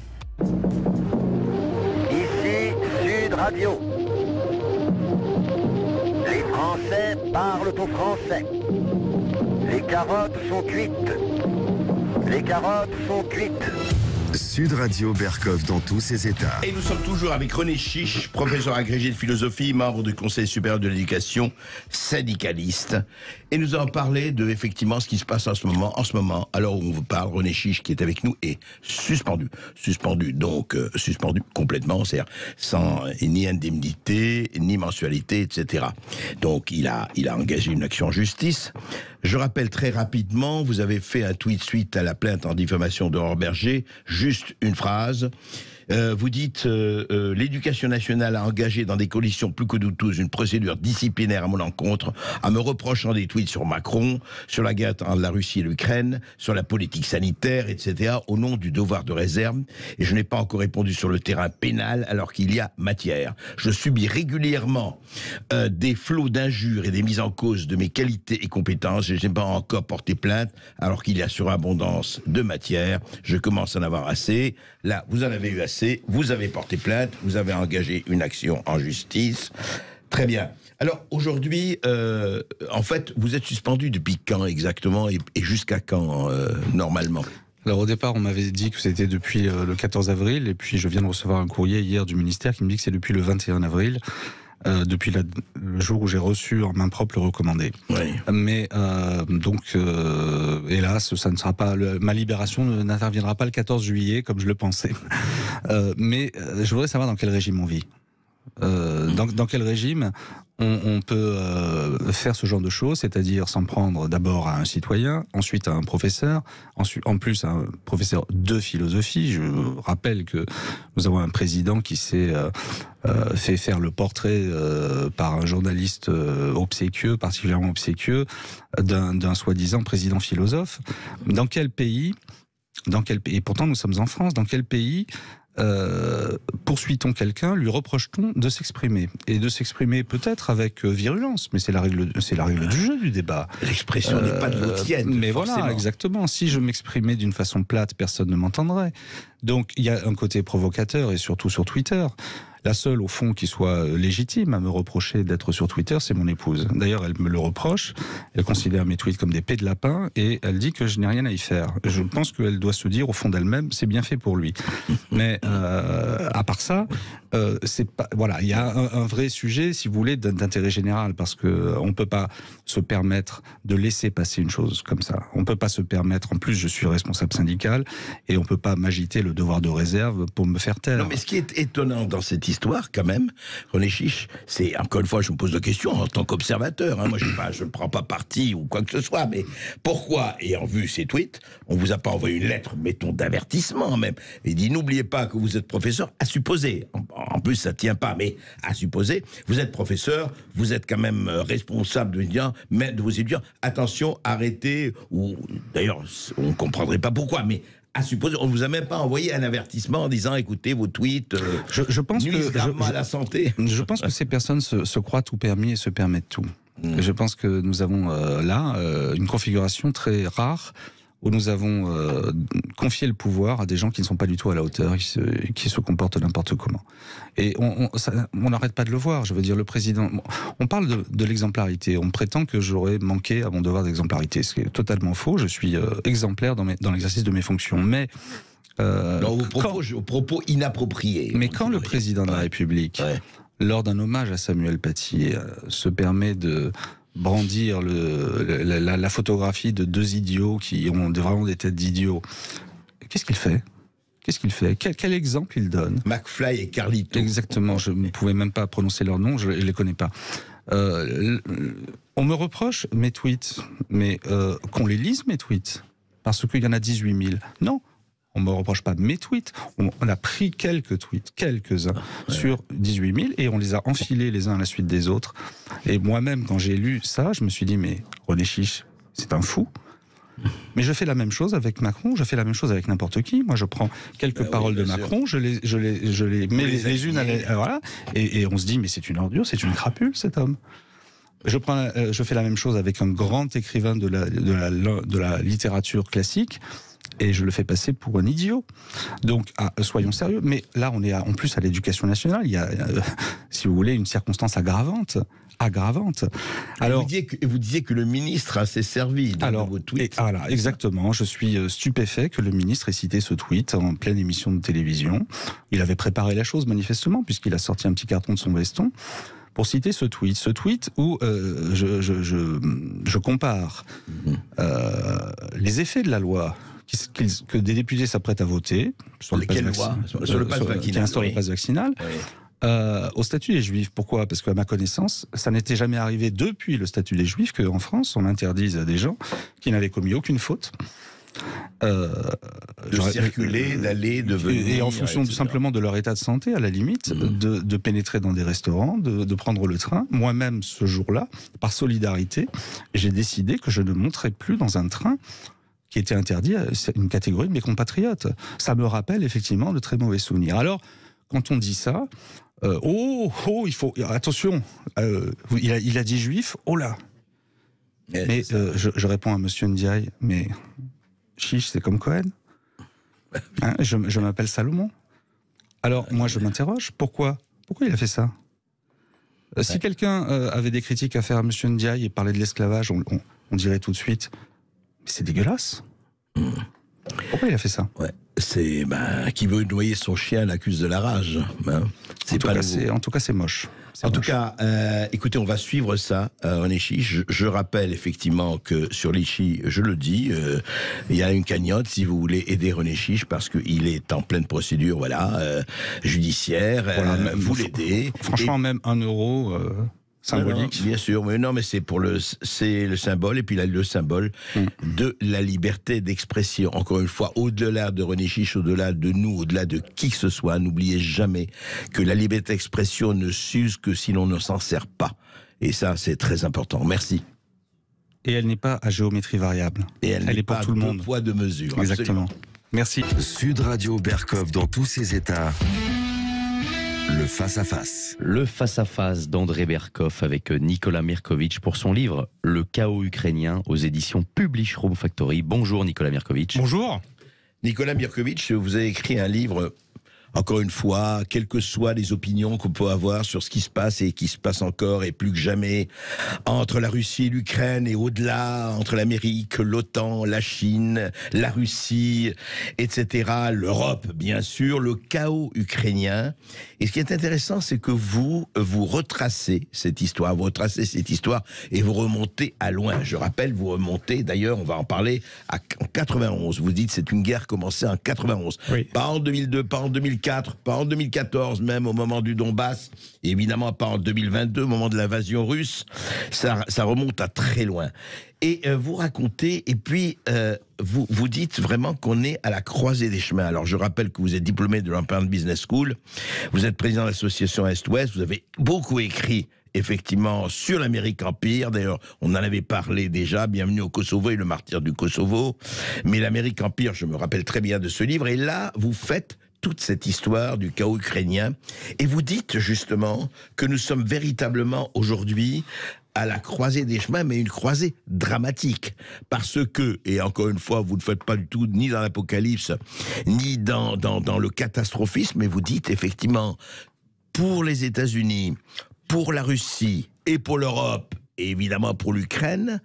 Ici Sud Radio. Les Français parlent au français. Les carottes sont cuites. Les carottes sont cuites. Sud Radio Berkov dans tous ses états. Et nous sommes toujours avec René Chiche, professeur agrégé de philosophie, membre du Conseil supérieur de l'éducation, syndicaliste. Et nous allons parler de, effectivement, ce qui se passe en ce moment. En ce moment, alors où on vous parle, René Chiche, qui est avec nous, est suspendu. Suspendu complètement, c'est-à-dire sans ni indemnité, ni mensualité, etc. Donc, il a engagé une action en justice. Je rappelle très rapidement, vous avez fait un tweet suite à la plainte en diffamation d'Aurore Berger. Juste une phrase. Vous dites l'éducation nationale a engagé dans des conditions plus que douteuses une procédure disciplinaire à mon encontre en me reprochant des tweets sur Macron, sur la guerre entre la Russie et l'Ukraine, sur la politique sanitaire, etc. au nom du devoir de réserve. Et je n'ai pas encore répondu sur le terrain pénal alors qu'il y a matière. Je subis régulièrement des flots d'injures et des mises en cause de mes qualités et compétences et je n'ai pas encore porté plainte alors qu'il y a surabondance de matière. Je commence à en avoir assez. Là, vous en avez eu assez. Vous avez porté plainte, vous avez engagé une action en justice. Très bien. Alors, aujourd'hui, en fait, vous êtes suspendu depuis quand exactement et jusqu'à quand, normalement ? Alors au départ, on m'avait dit que c'était depuis le 14 avril, et puis je viens de recevoir un courrier hier du ministère qui me dit que c'est depuis le 21 avril. Depuis le jour où j'ai reçu en main propre le recommandé. Oui. Mais hélas, ça ne sera pas ma libération n'interviendra pas le 14 juillet comme je le pensais. Mais je voudrais savoir dans quel régime on vit. Dans quel régime on peut faire ce genre de choses, c'est-à-dire s'en prendre d'abord à un citoyen, ensuite à un professeur, ensuite en plus à un professeur de philosophie. Je rappelle que nous avons un président qui s'est fait faire le portrait par un journaliste obséquieux, particulièrement obséquieux, d'un soi-disant président philosophe. Dans quel pays, et pourtant nous sommes en France, dans quel pays poursuit-on quelqu'un, lui reproche-t-on de s'exprimer, et de s'exprimer peut-être avec virulence, mais c'est la règle du jeu du débat. L'expression n'est pas de l'autre tienne. Mais forcément. voilà, exactement. Si je m'exprimais d'une façon plate, personne ne m'entendrait. Donc il y a un côté provocateur, et surtout sur Twitter. La seule, au fond, qui soit légitime à me reprocher d'être sur Twitter, c'est mon épouse. D'ailleurs, elle me le reproche. Elle considère mes tweets comme des pets de lapin et elle dit que je n'ai rien à y faire. Je pense qu'elle doit se dire, au fond d'elle-même, c'est bien fait pour lui. Mais à part ça, c'est pas, voilà, il y a un vrai sujet, si vous voulez, d'intérêt général, parce que on peut pas se permettre de laisser passer une chose comme ça. On peut pas se permettre. En plus, je suis responsable syndical et on peut pas m'agiter le devoir de réserve pour me faire taire. Non, mais ce qui est étonnant dans cette histoire, quand même, René Chiche, c'est, encore une fois, je me pose la question en tant qu'observateur. Hein, moi, je ne prends pas parti ou quoi que ce soit, mais pourquoi, ayant vu ces tweets, on vous a pas envoyé une lettre, mettons, d'avertissement même. Il dit, n'oubliez pas que vous êtes professeur, à supposer. En plus, ça tient pas, mais à supposer, vous êtes professeur, vous êtes quand même responsable de vos étudiants. Attention, arrêtez, ou d'ailleurs, on ne comprendrait pas pourquoi, mais à supposer, on ne vous a même pas envoyé un avertissement en disant, écoutez, vos tweets je pense nuisent gravement à la santé. Je pense que ces personnes se croient tout permis et se permettent tout. Et je pense que nous avons là une configuration très rare où nous avons confié le pouvoir à des gens qui ne sont pas du tout à la hauteur, qui se comportent n'importe comment. Et on n'arrête pas de le voir. Je veux dire, le président... On parle de l'exemplarité. On prétend que j'aurais manqué à mon devoir d'exemplarité, ce qui est totalement faux. Je suis exemplaire dans l'exercice de mes fonctions. Mais... non, aux propos inappropriés. Mais quand le président de la République, lors d'un hommage à Samuel Paty, se permet de brandir la photographie de deux idiots qui ont vraiment des têtes d'idiots, qu'est-ce qu'il fait ? Quel exemple il donne ? McFly et Carlito. Exactement, je ne pouvais même pas prononcer leur nom, je ne les connais pas. On me reproche mes tweets, mais qu'on les lise mes tweets, parce qu'il y en a 18 000. Non, on ne me reproche pas mes tweets, on a pris quelques tweets, quelques-uns, sur 18 000, et on les a enfilés les uns à la suite des autres. Et moi-même, quand j'ai lu ça, je me suis dit, mais René Chiche, c'est un fou. Mais je fais la même chose avec Macron, je fais la même chose avec n'importe qui. Moi, je prends quelques paroles de Macron, je les mets les unes à la... Voilà, et on se dit, mais c'est une ordure, c'est une crapule, cet homme. Je fais la même chose avec un grand écrivain de la littérature classique, et je le fais passer pour un idiot. Donc, soyons sérieux. Mais là, on est en plus à l'éducation nationale. Il y a, si vous voulez, une circonstance aggravante. Alors, vous disiez que le ministre s'est servi de vos tweets. Voilà, exactement. Je suis stupéfait que le ministre ait cité ce tweet en pleine émission de télévision. Il avait préparé la chose, manifestement, puisqu'il a sorti un petit carton de son veston pour citer ce tweet où je compare les effets de la loi que des députés s'apprêtent à voter sur le pass vaccinal, qui instaure le pass vaccinal, au statut des Juifs. Pourquoi ? Parce qu'à ma connaissance, ça n'était jamais arrivé depuis le statut des Juifs qu'en France, on interdise à des gens qui n'avaient commis aucune faute de circuler, d'aller, de venir, et en fonction simplement de leur état de santé, à la limite, de pénétrer dans des restaurants, de prendre le train. Moi-même, ce jour-là, par solidarité, j'ai décidé que je ne monterais plus dans un train qui était interdit à une catégorie de mes compatriotes. Ça me rappelle effectivement de très mauvais souvenirs. Alors, quand on dit ça, il faut... Attention, il a dit juif, oh là. Mais je réponds à monsieur Ndiaye, mais Chiche, c'est comme Cohen. Hein, je m'appelle Salomon. Alors, moi, je m'interroge, pourquoi il a fait ça ? Si quelqu'un avait des critiques à faire à monsieur Ndiaye et parlait de l'esclavage, on dirait tout de suite... C'est dégueulasse. Pourquoi il a fait ça ? C'est qui veut noyer son chien l'accuse de la rage. Hein. En tout cas, c'est moche. En tout cas, écoutez, on va suivre ça, René Chiche. Je rappelle effectivement que sur l'ICHI, je le dis, il y a une cagnotte si vous voulez aider René Chiche parce qu'il est en pleine procédure, judiciaire. Voilà, vous l'aidez. Franchement, même 1 euro. Symbolique. Non, bien sûr, mais non, mais c'est le symbole, et puis là, le symbole de la liberté d'expression. Encore une fois, au-delà de René Chiche, au-delà de nous, au-delà de qui que ce soit, n'oubliez jamais que la liberté d'expression ne s'use que si l'on ne s'en sert pas. Et ça, c'est très important. Merci. Et elle n'est pas à géométrie variable. Et elle est pour tout le monde. De poids, de mesure. Exactement. Absolument. Merci. Sud Radio Berkov dans tous ses états. Le face-à-face. Le face-à-face d'André Berkov avec Nicolas Mirkovic pour son livre « Le chaos ukrainien » aux éditions Publish Room Factory. Bonjour Nicolas Mirkovic. Bonjour. Nicolas Mirkovic, vous avez écrit un livre Encore une fois, quelles que soient les opinions qu'on peut avoir sur ce qui se passe et qui se passe encore et plus que jamais entre la Russie et l'Ukraine et au-delà, entre l'Amérique, l'OTAN, la Chine, la Russie, etc., l'Europe, bien sûr, le chaos ukrainien. Et ce qui est intéressant, c'est que vous retracez cette histoire, et vous remontez à loin. Je rappelle, vous remontez, d'ailleurs, on va en parler, en 91. Vous dites c'est une guerre commencée en 91. Oui. Pas en 2002, pas en 2004, pas en 2014, même au moment du Donbass, et évidemment pas en 2022, au moment de l'invasion russe. Ça remonte à très loin. Et vous racontez, et puis vous dites vraiment qu'on est à la croisée des chemins. Alors je rappelle que vous êtes diplômé de l'Empire Business School, vous êtes président de l'association Est-Ouest, vous avez beaucoup écrit effectivement sur l'Amérique Empire. D'ailleurs, on en avait parlé déjà, Bienvenue au Kosovo et le martyr du Kosovo. Mais l'Amérique Empire, je me rappelle très bien de ce livre. Et là, vous faites toute cette histoire du chaos ukrainien. Et vous dites justement que nous sommes véritablement aujourd'hui à la croisée des chemins, mais une croisée dramatique. Parce que, et encore une fois, vous ne faites pas du tout ni dans l'apocalypse, ni dans le catastrophisme, mais vous dites effectivement, pour les États-Unis, pour la Russie et pour l'Europe, et évidemment pour l'Ukraine,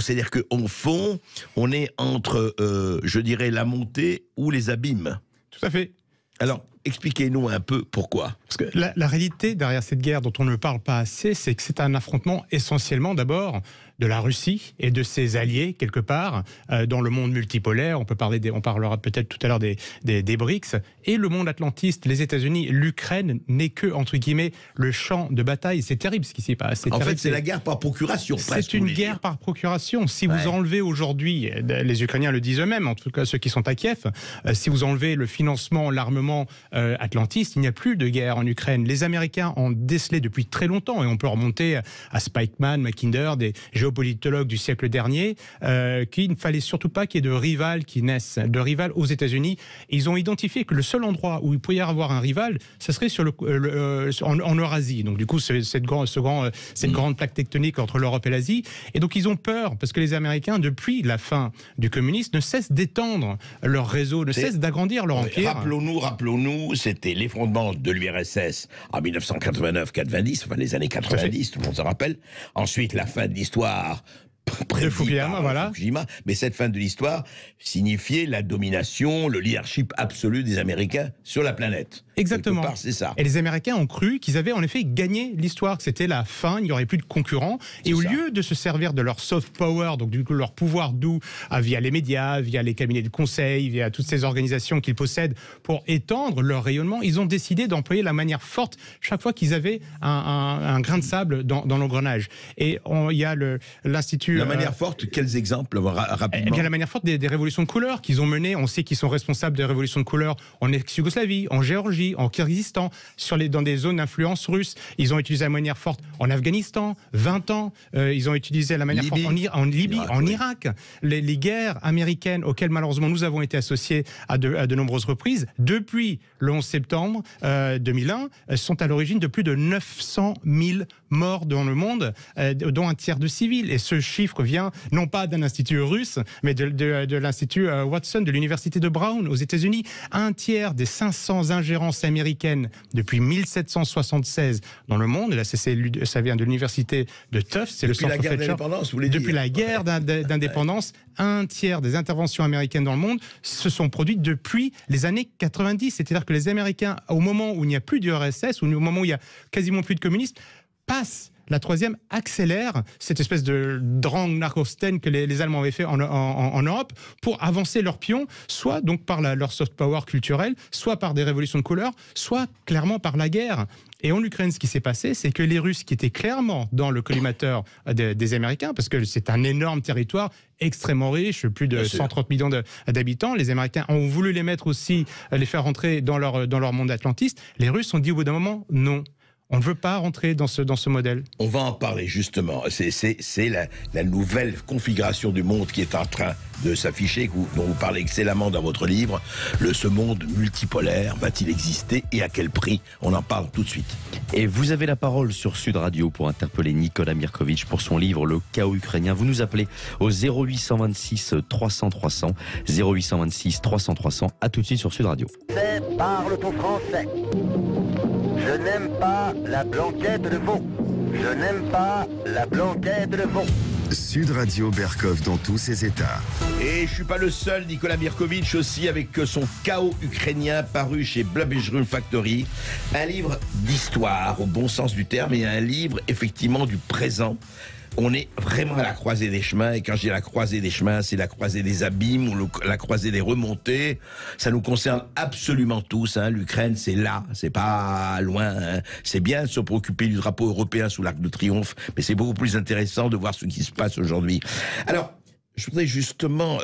c'est-à-dire qu'en fond, on est entre, je dirais, la montée ou les abîmes. Tout à fait. Alors, expliquez-nous un peu pourquoi. Parce que la réalité derrière cette guerre dont on ne parle pas assez, c'est que c'est un affrontement essentiellement d'abord de la Russie et de ses alliés, quelque part, dans le monde multipolaire. On parlera peut-être tout à l'heure des BRICS. Et le monde atlantiste, les États-Unis, l'Ukraine n'est que, entre guillemets, le champ de bataille. C'est terrible ce qui s'y passe. En fait, c'est la guerre par procuration. C'est une guerre par procuration. Si vous enlevez aujourd'hui, les Ukrainiens le disent eux-mêmes, en tout cas ceux qui sont à Kiev, si vous enlevez le financement, l'armement atlantiste, il n'y a plus de guerre en Ukraine. Les Américains ont décelé depuis très longtemps, et on peut remonter à Spikeman, Mackinder, des géopolitologues du siècle dernier, qu'il ne fallait surtout pas qu'il y ait de rivales qui naissent, de rivales aux États-Unis. Ils ont identifié que le seul endroit où il pouvait y avoir un rival, ce serait en Eurasie. Donc du coup, cette grande plaque tectonique entre l'Europe et l'Asie. Et donc ils ont peur, parce que les Américains, depuis la fin du communisme, ne cessent d'étendre leur réseau, ne cessent d'agrandir leur empire. Rappelons-nous, c'était l'effondrement de l'URSS en 1989-90, enfin les années 90, tout le monde se rappelle. Ensuite, la fin de l'histoire de Fukuyama, voilà. Mais cette fin de l'histoire signifiait la domination, le leadership absolu des Américains sur la planète. Exactement. Quelque part, c'est ça. Et les Américains ont cru qu'ils avaient en effet gagné l'histoire, que c'était la fin, il n'y aurait plus de concurrents. Et au lieu de se servir de leur soft power, donc du coup leur pouvoir doux, via les médias, via les cabinets de conseil, via toutes ces organisations qu'ils possèdent pour étendre leur rayonnement, ils ont décidé d'employer la manière forte chaque fois qu'ils avaient un grain de sable dans l'engrenage. Et il y a l'Institut... La manière forte, quels exemples rapidement? Eh bien, la manière forte des révolutions de couleur qu'ils ont menées. On sait qu'ils sont responsables des révolutions de couleur en ex-Yougoslavie, en Géorgie, en Kyrgyzstan, dans des zones d'influence russe. Ils ont utilisé la manière forte en Afghanistan, 20 ans. Ils ont utilisé la manière forte en Libye, en Irak. Les guerres américaines auxquelles malheureusement nous avons été associés à de nombreuses reprises, depuis le 11 septembre 2001, sont à l'origine de plus de 900 000 morts dans le monde, dont un tiers de civils. Et ce chiffre vient non pas d'un institut russe, mais de l'institut Watson, de l'université de Brown aux États-Unis. Un tiers des 500 ingérences américaines depuis 1776 dans le monde. Et là, ça vient de l'université de Tufts. C'est le centre Depuis la guerre d'indépendance, vous voulez dire? Depuis la guerre d'indépendance, un tiers des interventions américaines dans le monde se sont produites depuis les années 90. C'est-à-dire que les Américains, au moment où il n'y a plus d'URSS, ou au moment où il n'y a quasiment plus de communistes, passent. La troisième accélère cette espèce de Drang nach Osten que les Allemands avaient fait en Europe pour avancer leurs pions, soit donc par leur soft power culturel, soit par des révolutions de couleur, soit clairement par la guerre. Et en Ukraine, ce qui s'est passé, c'est que les Russes, qui étaient clairement dans le collimateur des Américains, parce que c'est un énorme territoire extrêmement riche, plus de 130 millions d'habitants, les Américains ont voulu les mettre aussi, les faire rentrer dans leur monde atlantiste. Les Russes ont dit au bout d'un moment, non. On ne veut pas rentrer dans ce modèle. On va en parler justement. C'est la nouvelle configuration du monde qui est en train de s'afficher, dont vous parlez excellemment dans votre livre. Ce monde multipolaire va-t-il exister et à quel prix? On en parle tout de suite. Et vous avez la parole sur Sud Radio pour interpeller Nicolas Mirkovic pour son livre Le chaos ukrainien. Vous nous appelez au 0826 300 300, 0826 300 300. À tout de suite sur Sud Radio. Parle-t-on français? Je n'aime pas la blanquette de veau. Je n'aime pas la blanquette de veau. Sud Radio Berkov dans tous ses états. Et je suis pas le seul, Nicolas Mirkovic aussi avec son chaos ukrainien paru chez Blabejrum Factory. Un livre d'histoire au bon sens du terme et un livre effectivement du présent. On est vraiment à la croisée des chemins, et quand je dis la croisée des chemins, c'est la croisée des abîmes ou la croisée des remontées. Ça nous concerne absolument tous. L'Ukraine, c'est là, c'est pas loin. C'est bien de se préoccuper du drapeau européen sous l'Arc de Triomphe, mais c'est beaucoup plus intéressant de voir ce qui se passe aujourd'hui. Alors, je voudrais justement,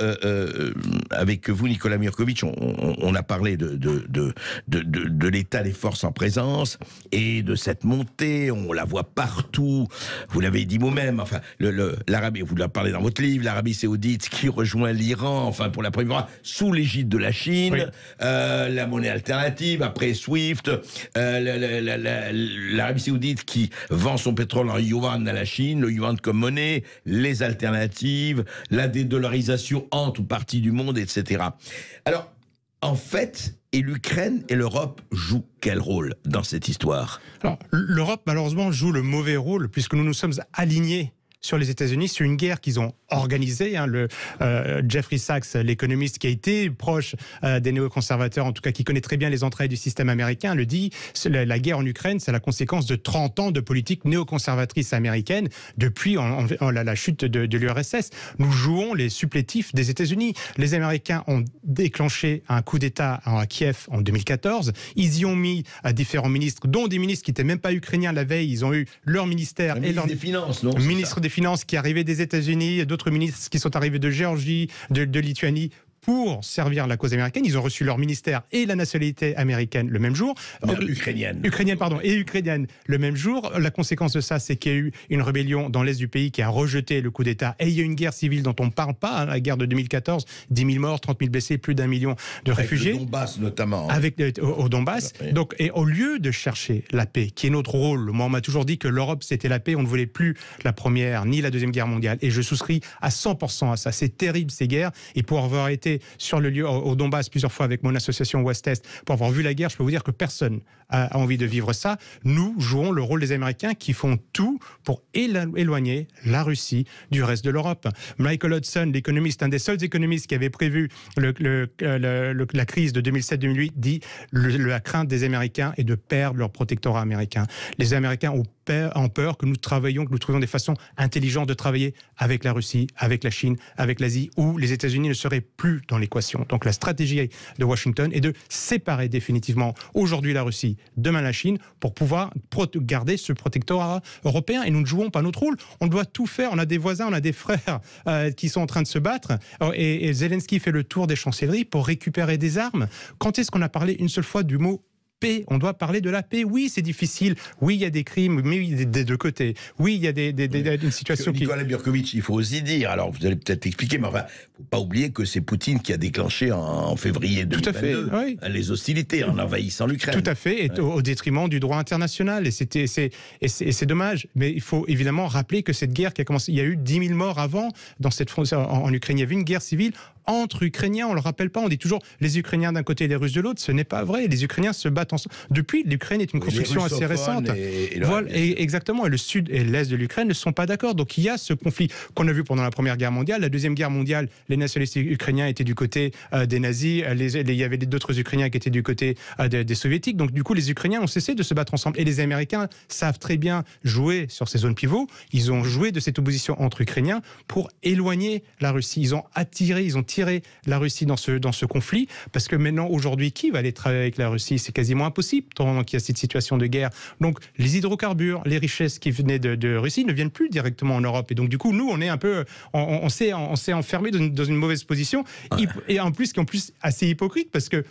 avec vous, Nicolas Mirkovic, on a parlé de l'état des forces en présence et de cette montée. On la voit partout. Vous l'avez dit vous-même. Enfin, l'Arabie, vous l'avez parlé dans votre livre, l'Arabie Saoudite qui rejoint l'Iran, enfin pour la première fois sous l'égide de la Chine. Oui. La monnaie alternative après SWIFT. L'Arabie Saoudite qui vend son pétrole en yuan à la Chine, le yuan comme monnaie, les alternatives. La dédollarisation en toute partie du monde, etc. Alors, en fait, et l'Ukraine et l'Europe jouent quel rôle dans cette histoire? Alors, l'Europe, malheureusement, joue le mauvais rôle, puisque nous nous sommes alignés sur les États-Unis, sur une guerre qu'ils ont organisée. Jeffrey Sachs, l'économiste qui a été proche des néoconservateurs, en tout cas qui connaît très bien les entrailles du système américain, le dit, la guerre en Ukraine, c'est la conséquence de 30 ans de politique néoconservatrice américaine depuis la chute de l'URSS. Nous jouons les supplétifs des États-Unis. Les Américains ont déclenché un coup d'État à Kiev en 2014. Ils y ont mis différents ministres, dont des ministres qui n'étaient même pas ukrainiens la veille. Ils ont eu leur ministère et leur ministre des Finances, non? Ministre des Finances qui arrivaient des États-Unis, d'autres ministres qui sont arrivés de Géorgie, de Lituanie, pour servir la cause américaine. Ils ont reçu leur ministère et la nationalité américaine le même jour. Ukrainienne, le même jour. La conséquence de ça, c'est qu'il y a eu une rébellion dans l'est du pays qui a rejeté le coup d'État. Et il y a une guerre civile dont on ne parle pas, la guerre de 2014, 10 000 morts, 30 000 blessés, plus d'1 million de réfugiés. Avec le Donbass notamment. Au Donbass. Oui. Donc, et au lieu de chercher la paix, qui est notre rôle, moi on m'a toujours dit que l'Europe c'était la paix, on ne voulait plus la première ni la deuxième guerre mondiale. Et je souscris à 100% à ça. C'est terrible ces guerres. Et pour avoir été sur le lieu au Donbass plusieurs fois avec mon association Ouest-Est, pour avoir vu la guerre, je peux vous dire que personne a envie de vivre ça. Nous jouons le rôle des Américains qui font tout pour éloigner la Russie du reste de l'Europe. Michael Hudson, l'économiste, un des seuls économistes qui avait prévu la crise de 2007-2008, dit la crainte des Américains est de perdre leur protectorat américain. Les Américains ont peur que nous trouvions des façons intelligentes de travailler avec la Russie, avec la Chine, avec l'Asie, où les États-Unis ne seraient plus dans l'équation. Donc la stratégie de Washington est de séparer définitivement aujourd'hui la Russie, demain la Chine, pour pouvoir garder ce protectorat européen. Et nous ne jouons pas notre rôle. On doit tout faire. On a des voisins, on a des frères qui sont en train de se battre. Et Zelensky fait le tour des chancelleries pour récupérer des armes. Quand est-ce qu'on a parlé une seule fois du mot paix? On doit parler de la paix. Oui, c'est difficile. Oui, il y a des crimes, mais des deux côtés. Oui, il y a une situation qui... Nicolas Mirkovic, il faut aussi dire, alors vous allez peut-être expliquer, mais enfin, faut pas oublier que c'est Poutine qui a déclenché en février 2022 les hostilités en envahissant l'Ukraine. Tout à fait, et au détriment du droit international. Et c'est dommage. Mais il faut évidemment rappeler que cette guerre qui a commencé, il y a eu 10 000 morts avant dans cette frontière en Ukraine. Il y avait une guerre civile entre Ukrainiens, on ne le rappelle pas, on dit toujours les Ukrainiens d'un côté et les Russes de l'autre. Ce n'est pas vrai. Les Ukrainiens se battent ensemble. Depuis, l'Ukraine est une construction assez récente. Exactement. Et le sud et l'est de l'Ukraine ne sont pas d'accord. Donc il y a ce conflit qu'on a vu pendant la Première Guerre mondiale. La Deuxième Guerre mondiale, les nationalistes ukrainiens étaient du côté des nazis. Il y avait d'autres Ukrainiens qui étaient du côté des soviétiques. Donc du coup, les Ukrainiens ont cessé de se battre ensemble. Et les Américains savent très bien jouer sur ces zones pivots. Ils ont joué de cette opposition entre Ukrainiens pour éloigner la Russie. Ils ont tiré la Russie dans ce conflit, parce que maintenant, aujourd'hui, qui va aller travailler avec la Russie? C'est quasiment impossible, tant qu'il y a cette situation de guerre. Donc, les hydrocarbures, les richesses qui venaient de Russie ne viennent plus directement en Europe. Et donc, du coup, nous, on est un peu... On s'est enfermé dans une mauvaise position, et en plus assez hypocrite, parce que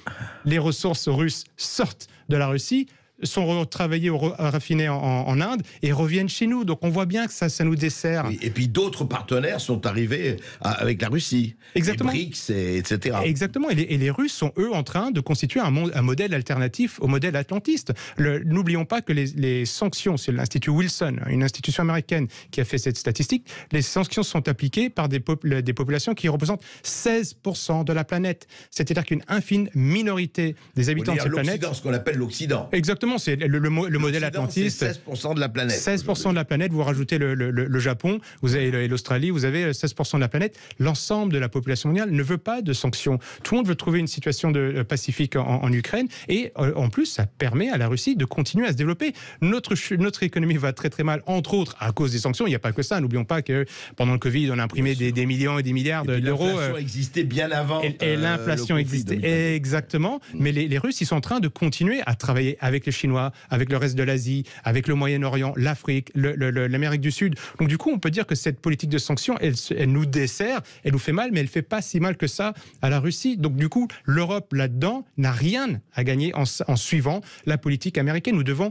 les ressources russes sortent de la Russie, sont retravaillés ou raffinés en Inde et reviennent chez nous. Donc on voit bien que ça nous dessert. Oui, et puis d'autres partenaires sont arrivés avec la Russie. Exactement. Les BRICS, etc. Exactement. Et les Russes sont, eux, en train de constituer un modèle alternatif au modèle atlantiste. N'oublions pas que les sanctions, c'est l'Institut Wilson, une institution américaine qui a fait cette statistique, les sanctions sont appliquées par des populations qui représentent 16% de la planète. C'est-à-dire qu'une infime minorité des habitants de cette planète... Ce qu'on appelle l'Occident. Exactement, c'est le modèle atlantiste. C'est 16% de la planète. 16% de la planète, vous rajoutez le Japon, vous avez l'Australie, vous avez 16% de la planète. L'ensemble de la population mondiale ne veut pas de sanctions. Tout le monde veut trouver une situation pacifique en Ukraine. Et en plus, ça permet à la Russie de continuer à se développer. Notre économie va très très mal, entre autres, à cause des sanctions. Il n'y a pas que ça. N'oublions pas que pendant le Covid, on a imprimé des millions et des milliards d'euros. L'inflation existait bien avant. Et l'inflation existait. Exactement. Mais les Russes, ils sont en train de continuer à travailler avec les Chinois, avec le reste de l'Asie, avec le Moyen-Orient, l'Afrique, l'Amérique du Sud. Donc du coup, on peut dire que cette politique de sanctions, elle nous dessert, elle nous fait mal, mais elle ne fait pas si mal que ça à la Russie. Donc du coup, l'Europe, là-dedans, n'a rien à gagner en suivant la politique américaine. Nous devons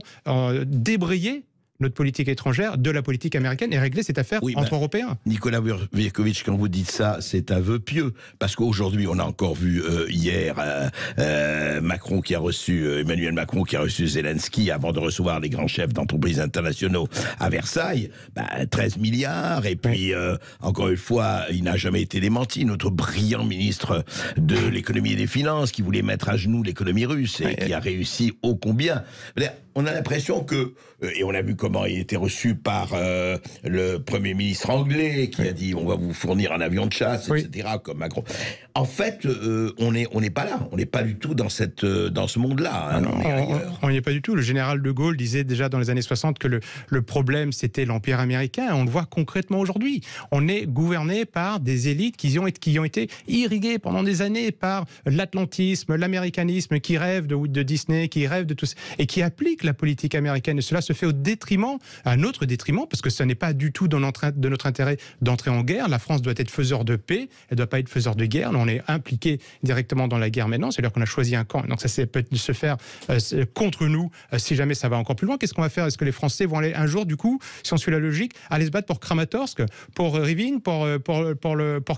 débrayer notre politique étrangère de la politique américaine et régler cette affaire entre Européens. Nicolas Virkovitch, quand vous dites ça, c'est un vœu pieux, parce qu'aujourd'hui, on a encore vu hier Macron qui a reçu, Emmanuel Macron qui a reçu Zelensky avant de recevoir les grands chefs d'entreprises internationaux à Versailles, 13 milliards, et puis encore une fois, il n'a jamais été démenti, notre brillant ministre de l'économie et des finances qui voulait mettre à genoux l'économie russe et qui a réussi ô combien. On a l'impression que, et on a vu comment il était reçu par le Premier ministre anglais, qui a dit on va vous fournir un avion de chasse, etc., comme Macron. En fait, on n'est pas là, on n'est pas du tout dans ce monde-là. Hein, on n'y est pas du tout. Le général de Gaulle disait déjà dans les années 60 que le problème c'était l'Empire américain. On le voit concrètement aujourd'hui. On est gouverné par des élites qui ont été irriguées pendant des années par l'atlantisme, l'américanisme, qui rêvent de Disney, qui rêvent de tout ça, et qui appliquent la politique américaine. Et cela se fait à notre détriment, parce que ce n'est pas du tout de notre intérêt d'entrer en guerre. La France doit être faiseur de paix, elle ne doit pas être faiseur de guerre. On est impliqué directement dans la guerre maintenant, c'est-à-dire qu'on a choisi un camp. Donc ça peut se faire contre nous si jamais ça va encore plus loin. Qu'est-ce qu'on va faire? Est-ce que les Français vont aller un jour, du coup, si on suit la logique, aller se battre pour Kramatorsk, pour Rivne, pour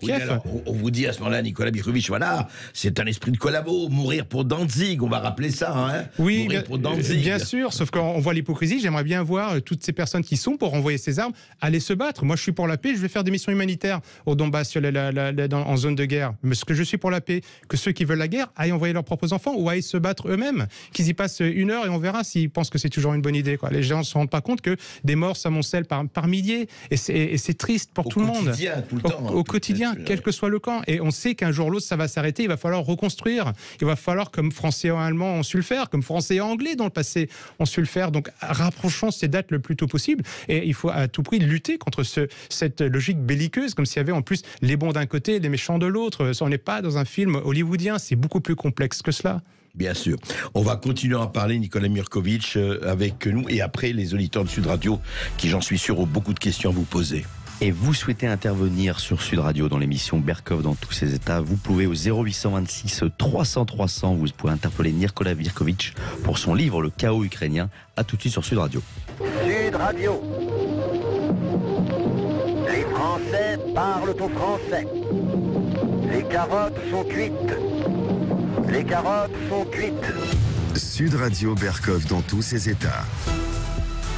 Kiev? Alors, on vous dit à ce moment-là, Nicolas Virkovitch, voilà, c'est un esprit de collabo, mourir pour Danzig, on va rappeler ça. Hein, oui, mourir pour Danzig. Bien sûr, sauf qu'on voit l'hypocrisie. J'aimerais bien voir toutes ces personnes qui sont pour renvoyer ces armes aller se battre. Moi, je suis pour la paix, je vais faire des missions humanitaires au Donbass, en zone de guerre. Mais ce que je suis pour la paix, que ceux qui veulent la guerre aillent envoyer leurs propres enfants ou aillent se battre eux-mêmes, qu'ils y passent 1 heure et on verra s'ils pensent que c'est toujours une bonne idée. Les gens ne se rendent pas compte que des morts s'amoncellent par milliers et c'est triste pour tout le monde. Tout le temps, au quotidien, quel que soit le camp. Et on sait qu'un jour ou l'autre, ça va s'arrêter. Il va falloir reconstruire. Il va falloir, comme Français et Allemands ont su le faire, comme Français et Anglais dans le passé ont su le faire. Donc, rapprochons ces dates le plus tôt possible. Et il faut à tout prix lutter contre cette logique belliqueuse, comme s'il y avait en plus les bons d'un côté et les méchants de l'autre. On n'est pas dans un film hollywoodien, c'est beaucoup plus complexe que cela. Bien sûr. On va continuer à en parler, Nicolas Virkovitch, avec nous, et après les auditeurs de Sud Radio, qui, j'en suis sûr, ont beaucoup de questions à vous poser. Et vous souhaitez intervenir sur Sud Radio dans l'émission Berkov dans tous ses états, vous pouvez au 0826 300 300, vous pouvez interpeller Nicolas Virkovitch pour son livre Le chaos ukrainien. À tout de suite sur Sud Radio. Sud Radio. Les Français parlent au français. Les carottes sont cuites. Les carottes sont cuites. Sud Radio Berkov dans tous ses états.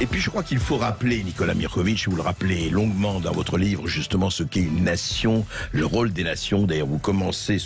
Et puis je crois qu'il faut rappeler, Nicolas Virkovitch, vous le rappelez longuement dans votre livre, justement ce qu'est une nation, le rôle des nations. D'ailleurs, vous commencez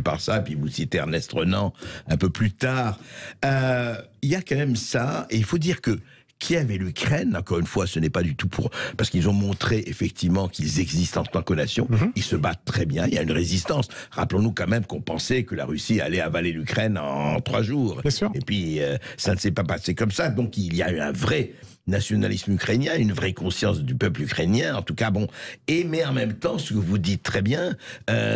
par ça, puis vous citez Ernest Renan un peu plus tard. Il y a quand même ça, et il faut dire que Kiev et l'Ukraine, encore une fois, ce n'est pas du tout parce qu'ils ont montré effectivement qu'ils existent en tant que nation. Ils se battent très bien, il y a une résistance. Rappelons-nous quand même qu'on pensait que la Russie allait avaler l'Ukraine en 3 jours. Bien sûr. Et puis, ça ne s'est pas passé comme ça. Donc, il y a eu un vrai nationalisme ukrainien, une vraie conscience du peuple ukrainien, en tout cas, bon. Mais en même temps, ce que vous dites très bien,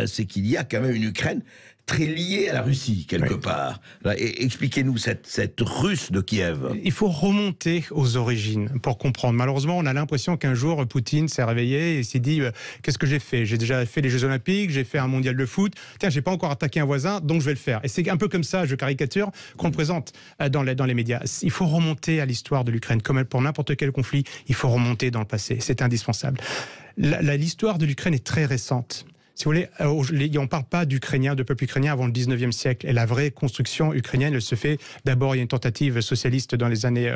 c'est qu'il y a quand même une Ukraine très lié à la Russie, quelque part. Là, expliquez-nous cette Russe de Kiev. Il faut remonter aux origines pour comprendre. Malheureusement, on a l'impression qu'un jour, Poutine s'est réveillé et s'est dit qu'est-ce que j'ai fait? J'ai déjà fait les Jeux Olympiques, j'ai fait un mondial de foot. Tiens, j'ai pas encore attaqué un voisin, donc je vais le faire. Et c'est un peu comme ça, je caricature, qu'on le présente dans les médias. Il faut remonter à l'histoire de l'Ukraine. Comme pour n'importe quel conflit, il faut remonter dans le passé. C'est indispensable. L'histoire de l'Ukraine est très récente. Si vous voulez, on ne parle pas d'Ukrainiens, de peuple ukrainien avant le 19e siècle. Et la vraie construction ukrainienne, elle se fait d'abord, il y a une tentative socialiste dans les années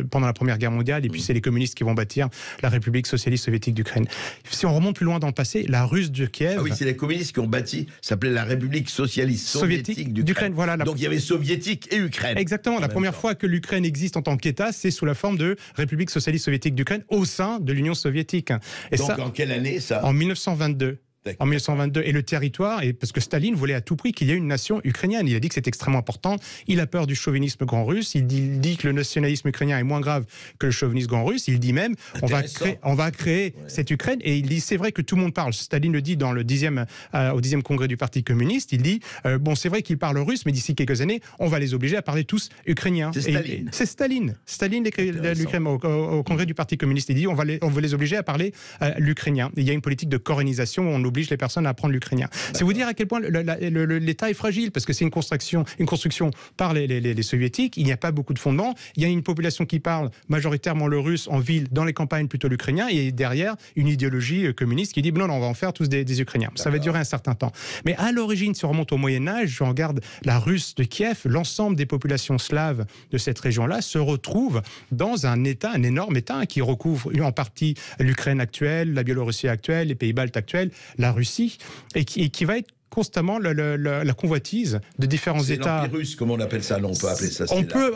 pendant la Première Guerre mondiale, et puis c'est les communistes qui vont bâtir la République socialiste soviétique d'Ukraine. Si on remonte plus loin dans le passé, la Russe de Kiev... Ah oui, c'est les communistes qui ont bâti, ça s'appelait la République socialiste soviétique d'Ukraine. Voilà, donc il y avait soviétique et Ukraine. Exactement, la première fois que l'Ukraine existe en tant qu'État, c'est sous la forme de République socialiste soviétique d'Ukraine au sein de l'Union soviétique. Et donc ça, en quelle année ça? En 1922. En 1922. Et le territoire, parce que Staline voulait à tout prix qu'il y ait une nation ukrainienne. Il a dit que c'est extrêmement important. Il a peur du chauvinisme grand russe. Il dit que le nationalisme ukrainien est moins grave que le chauvinisme grand russe. Il dit même, on va créer cette Ukraine. Et il dit, c'est vrai que tout le monde parle. Staline le dit dans le au 10e congrès du Parti communiste. Il dit, bon, c'est vrai qu'ils parlent russe, mais d'ici quelques années, on va les obliger à parler tous ukrainiens. C'est Staline. C'est Staline. Staline l'Ukraine au congrès du Parti communiste. Il dit, on veut les obliger à parler l'ukrainien. Il y a une politique de corénisation où on oblige les personnes à apprendre l'ukrainien. C'est vous dire à quel point l'État est fragile, parce que c'est une construction par les soviétiques. Il n'y a pas beaucoup de fondements. Il y a une population qui parle majoritairement le russe en ville, dans les campagnes plutôt l'ukrainien, et derrière une idéologie communiste qui dit non, on va en faire tous des Ukrainiens. Ça va durer un certain temps. Mais à l'origine, si on remonte au Moyen-Âge, si on regarde la Russe de Kiev, l'ensemble des populations slaves de cette région-là se retrouvent dans un État, un énorme État qui recouvre en partie l'Ukraine actuelle, la Biélorussie actuelle, les pays baltes actuels, la Russie, et qui va être constamment la convoitise de différents États. L'Empire russe, comment on appelle ça? Non, on peut appeler ça.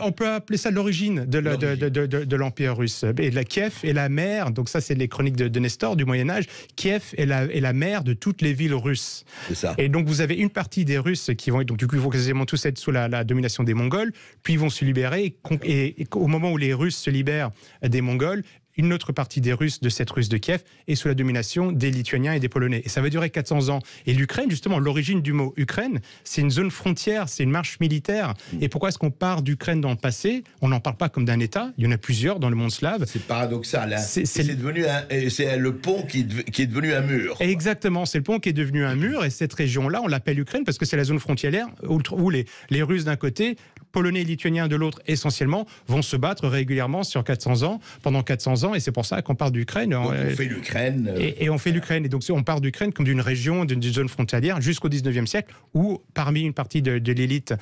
On peut appeler ça l'origine de l'Empire russe. Et la Kiev est la mère, donc ça c'est les chroniques de Nestor du Moyen-Âge, Kiev est la mère de toutes les villes russes. C'est ça. Et donc vous avez une partie des Russes qui vont, donc du coup ils vont quasiment tous être sous la domination des Mongols, puis ils vont se libérer, et au moment où les Russes se libèrent des Mongols, une autre partie des Russes de cette Russe de Kiev est sous la domination des Lituaniens et des Polonais. Et ça va durer 400 ans. Et l'Ukraine, justement, l'origine du mot Ukraine, c'est une zone frontière, c'est une marche militaire. Et pourquoi est-ce qu'on part d'Ukraine dans le passé? On n'en parle pas comme d'un État. Il y en a plusieurs dans le monde slave. C'est paradoxal. Hein. C'est le pont qui est devenu un mur. Exactement, c'est le pont qui est devenu un mur. Et cette région-là, on l'appelle Ukraine parce que c'est la zone frontière où les Russes d'un côté, Polonais et Lituaniens de l'autre essentiellement, vont se battre régulièrement sur 400 ans, pendant 400 ans, et c'est pour ça qu'on parle d'Ukraine. Donc on fait l'Ukraine. Et on fait l'Ukraine. Et donc on part d'Ukraine comme d'une région, d'une zone frontalière jusqu'au 19e siècle, où parmi une partie de l'élite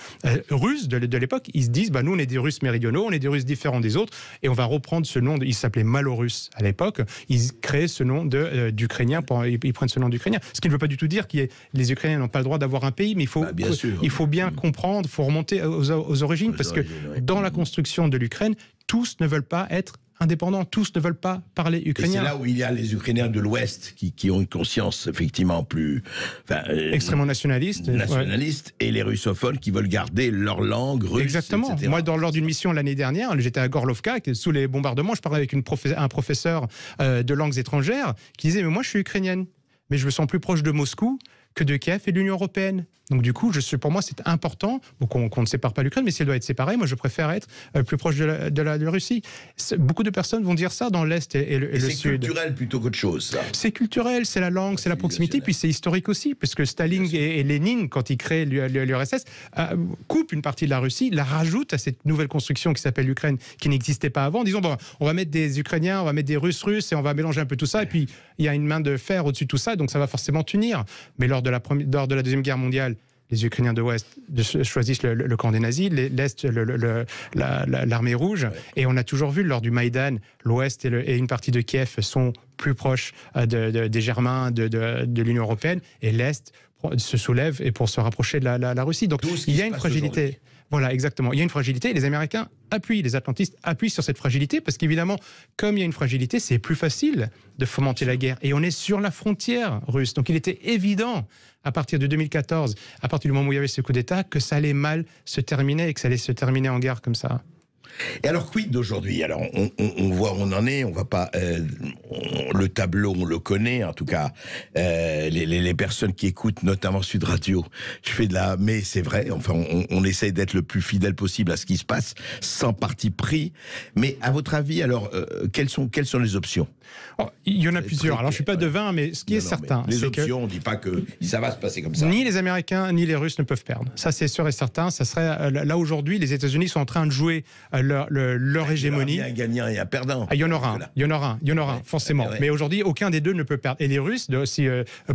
russe de l'époque, ils se disent, nous on est des Russes méridionaux, on est des Russes différents des autres, et on va reprendre ce nom, il s'appelait Malorusse à l'époque, ils créent ce nom d'Ukrainien, ils prennent ce nom d'Ukrainien. Ce qui ne veut pas du tout dire que les Ukrainiens n'ont pas le droit d'avoir un pays, mais il faut bien comprendre, il faut remonter aux origines, parce que dans la construction de l'Ukraine, tous ne veulent pas être indépendants, tous ne veulent pas parler ukrainien. Et c'est là où il y a les Ukrainiens de l'Ouest qui ont une conscience effectivement plus... extrêmement nationaliste. Et les russophones qui veulent garder leur langue russe. Exactement. Etc. Moi, lors d'une mission l'année dernière, j'étais à Gorlovka, sous les bombardements, je parlais avec un professeur de langues étrangères qui disait, mais moi je suis ukrainienne, mais je me sens plus proche de Moscou que de Kiev et de l'Union européenne. Donc du coup, pour moi, c'est important qu'on ne sépare pas l'Ukraine, mais si elle doit être séparée, moi, je préfère être plus proche de la Russie. Beaucoup de personnes vont dire ça dans l'Est et le Sud. C'est culturel plutôt qu'autre chose, ça. C'est culturel, c'est la langue, c'est la proximité, puis c'est historique aussi, puisque Staline et Lénine, quand ils créent l'URSS, coupent une partie de la Russie, la rajoutent à cette nouvelle construction qui s'appelle l'Ukraine, qui n'existait pas avant. Disons, on va mettre des Ukrainiens, on va mettre des Russes, et on va mélanger un peu tout ça, et puis il y a une main de fer au-dessus de tout ça, donc ça va forcément unir. Mais lors de la Deuxième Guerre mondiale, les Ukrainiens de l'Ouest choisissent le camp des nazis, l'Est, l'armée rouge. Et on a toujours vu, lors du Maïdan, l'Ouest et une partie de Kiev sont plus proches des Germains, de l'Union européenne, et l'Est se soulève et pour se rapprocher de la Russie. Donc il y a une fragilité. Voilà, exactement. Il y a une fragilité et les Américains les atlantistes appuient sur cette fragilité parce qu'évidemment, comme il y a une fragilité, c'est plus facile de fomenter la guerre. Et on est sur la frontière russe. Donc il était évident, à partir de 2014, à partir du moment où il y avait ce coup d'État, que ça allait mal se terminer et que ça allait se terminer en guerre comme ça. Et alors, quid d'aujourd'hui? Alors, on voit où on en est, on va pas... le tableau, on le connaît, en tout cas, les personnes qui écoutent, notamment Sud Radio, je fais de la... Mais c'est vrai, enfin, on essaye d'être le plus fidèle possible à ce qui se passe, sans parti pris. Mais à votre avis, alors, quelles sont les options? Il y en a plusieurs. Alors, je suis pas devin, mais ce qui est certain, les c'est options, on ne dit pas que ça va se passer comme ça. Ni les Américains, ni les Russes ne peuvent perdre. Ça, c'est sûr et certain. Ça serait là aujourd'hui, les États-Unis sont en train de jouer leur hégémonie. Il y a un gagnant et un perdant. Il y en aura un, forcément. Ouais. Mais aujourd'hui, aucun des deux ne peut perdre. Et les Russes, si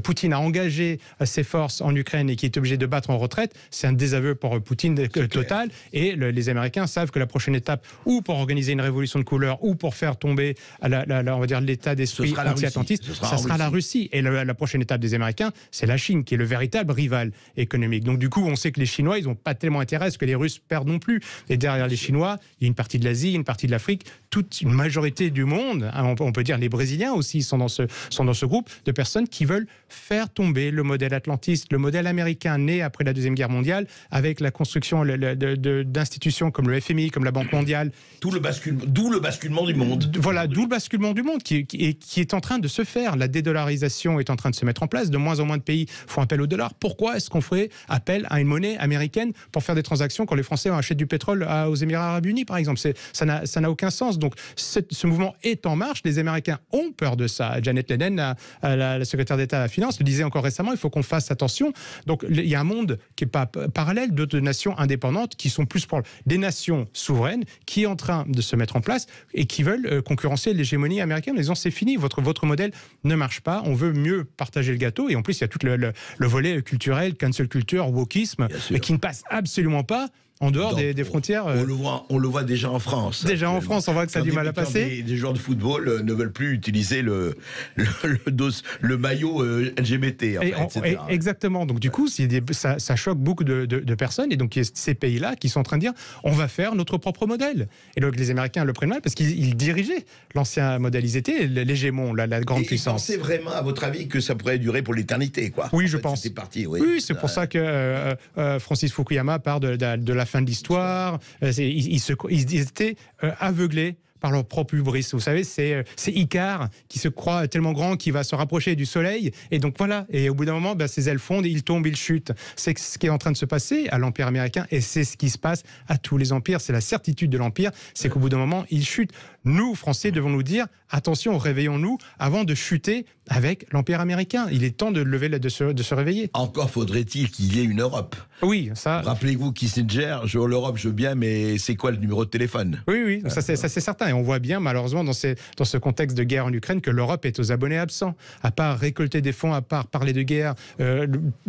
Poutine a engagé ses forces en Ukraine et qui est obligé de battre en retraite, c'est un désaveu pour Poutine total. Et les Américains savent que la prochaine étape, ou pour organiser une révolution de couleur, ou pour faire tomber, on va dire, l'état d'esprit anti-atlantiste, ça sera la Russie. Et la prochaine étape des Américains, c'est la Chine, qui est le véritable rival économique. Donc du coup, on sait que les Chinois, ils n'ont pas tellement intérêt à ce que les Russes perdent non plus. Et derrière les Chinois, il y a une partie de l'Asie, une partie de l'Afrique, toute une majorité du monde, on peut dire les Brésiliens aussi sont dans ce groupe de personnes qui veulent faire tomber le modèle atlantiste, le modèle américain né après la Deuxième Guerre mondiale, avec la construction d'institutions comme le FMI, comme la Banque mondiale. D'où le basculement du monde. Voilà, d'où le basculement du monde qui est en train de se faire. La dédollarisation est en train de se mettre en place. De moins en moins de pays font appel au dollar. Pourquoi est-ce qu'on ferait appel à une monnaie américaine pour faire des transactions quand les Français achètent du pétrole aux Émirats Arabes Unis, par exemple? Ça n'a aucun sens. Donc, ce mouvement est en marche. Les Américains ont peur de ça. Janet Yellen, la secrétaire d'État à la Finance, le disait encore récemment, il faut qu'on fasse attention. Donc, il y a un monde qui n'est pas parallèle d'autres nations indépendantes qui sont plus pour des nations souveraines qui est en train de se mettre en place et qui veulent concurrencer l'hégémonie américaine en disant c'est fini, votre modèle ne marche pas, on veut mieux partager le gâteau. Et en plus, il y a tout le volet culturel, cancel culture, wokisme, qui ne passe absolument pas en dehors des frontières. On le voit déjà en France. Déjà en France, on voit que ça a du mal à passer. Des joueurs de football ne veulent plus utiliser le maillot LGBT. Etc. Exactement. Donc du coup, ça choque beaucoup de personnes. Et donc il y a ces pays-là qui sont en train de dire on va faire notre propre modèle. Et donc les Américains le prennent mal parce qu'ils dirigeaient l'ancien modèle. Ils étaient l'hégémon, la grande puissance. Vous pensez vraiment, à votre avis, que ça pourrait durer pour l'éternité, quoi? Oui, je pense. Oui, c'est pour ça que Francis Fukuyama part de la fin de l'histoire. Ils étaient aveuglés par leur propre hubris. Vous savez, c'est Icare qui se croit tellement grand qu'il va se rapprocher du soleil. Et donc voilà. Et au bout d'un moment, ses ailes fondent, il tombe, il chute. C'est ce qui est en train de se passer à l'Empire américain et c'est ce qui se passe à tous les empires. C'est la certitude de l'Empire, c'est qu'au bout d'un moment, il chute. Nous, Français, devons nous dire attention, réveillons-nous avant de chuter avec l'Empire américain. Il est temps de se réveiller. Encore faudrait-il qu'il y ait une Europe. Oui, ça. Rappelez-vous Kissinger, l'Europe, je veux bien, mais c'est quoi le numéro de téléphone? Oui, ça c'est certain. Et on voit bien, malheureusement, dans ce contexte de guerre en Ukraine, que l'Europe est aux abonnés absents. À part récolter des fonds, à part parler de guerre,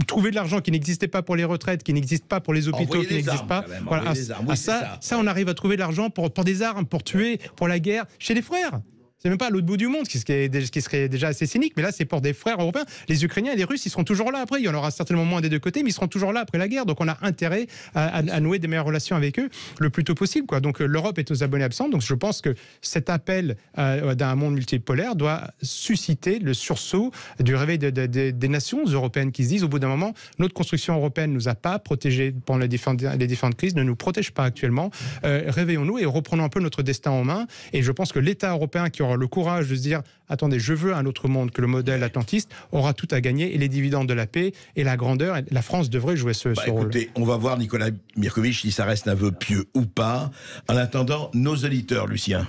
trouver de l'argent qui n'existait pas pour les retraites, qui n'existe pas pour les hôpitaux, qui n'existe pas. Voilà, ça, on arrive à trouver de l'argent pour des armes, pour tuer, pour la guerre, chez les frères. C'est même pas à l'autre bout du monde, ce qui serait déjà assez cynique, mais là c'est pour des frères européens. Les Ukrainiens et les Russes, ils seront toujours là après. Il y en aura certainement moins des deux côtés, mais ils seront toujours là après la guerre. Donc on a intérêt à nouer des meilleures relations avec eux le plus tôt possible, quoi. Donc l'Europe est aux abonnés absents. Donc je pense que cet appel d'un monde multipolaire doit susciter le sursaut du réveil des nations européennes qui se disent au bout d'un moment, notre construction européenne nous a pas protégés pendant les différentes crises, ne nous protège pas actuellement. Réveillons-nous et reprenons un peu notre destin en main. Et je pense que l'État européen qui aura le courage de se dire attendez, je veux un autre monde que le modèle atlantiste, aura tout à gagner et les dividendes de la paix et la grandeur. La France devrait jouer ce rôle. Écoutez, on va voir Nicolas Mirkovic si ça reste un vœu pieux ou pas. En attendant, nos auditeurs, Lucien.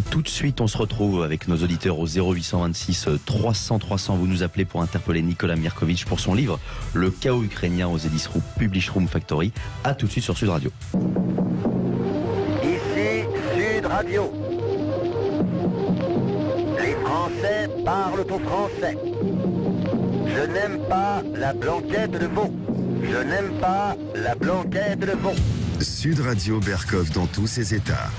Tout de suite, on se retrouve avec nos auditeurs au 0826 300 300. Vous nous appelez pour interpeller Nicolas Mirkovic pour son livre Le chaos ukrainien aux éditions Publish Room Factory. A tout de suite sur Sud Radio. Ici Sud Radio. Les Français parlent au français. Je n'aime pas la blanquette de veau. Je n'aime pas la blanquette de veau. Sud Radio Berkov dans tous ses états.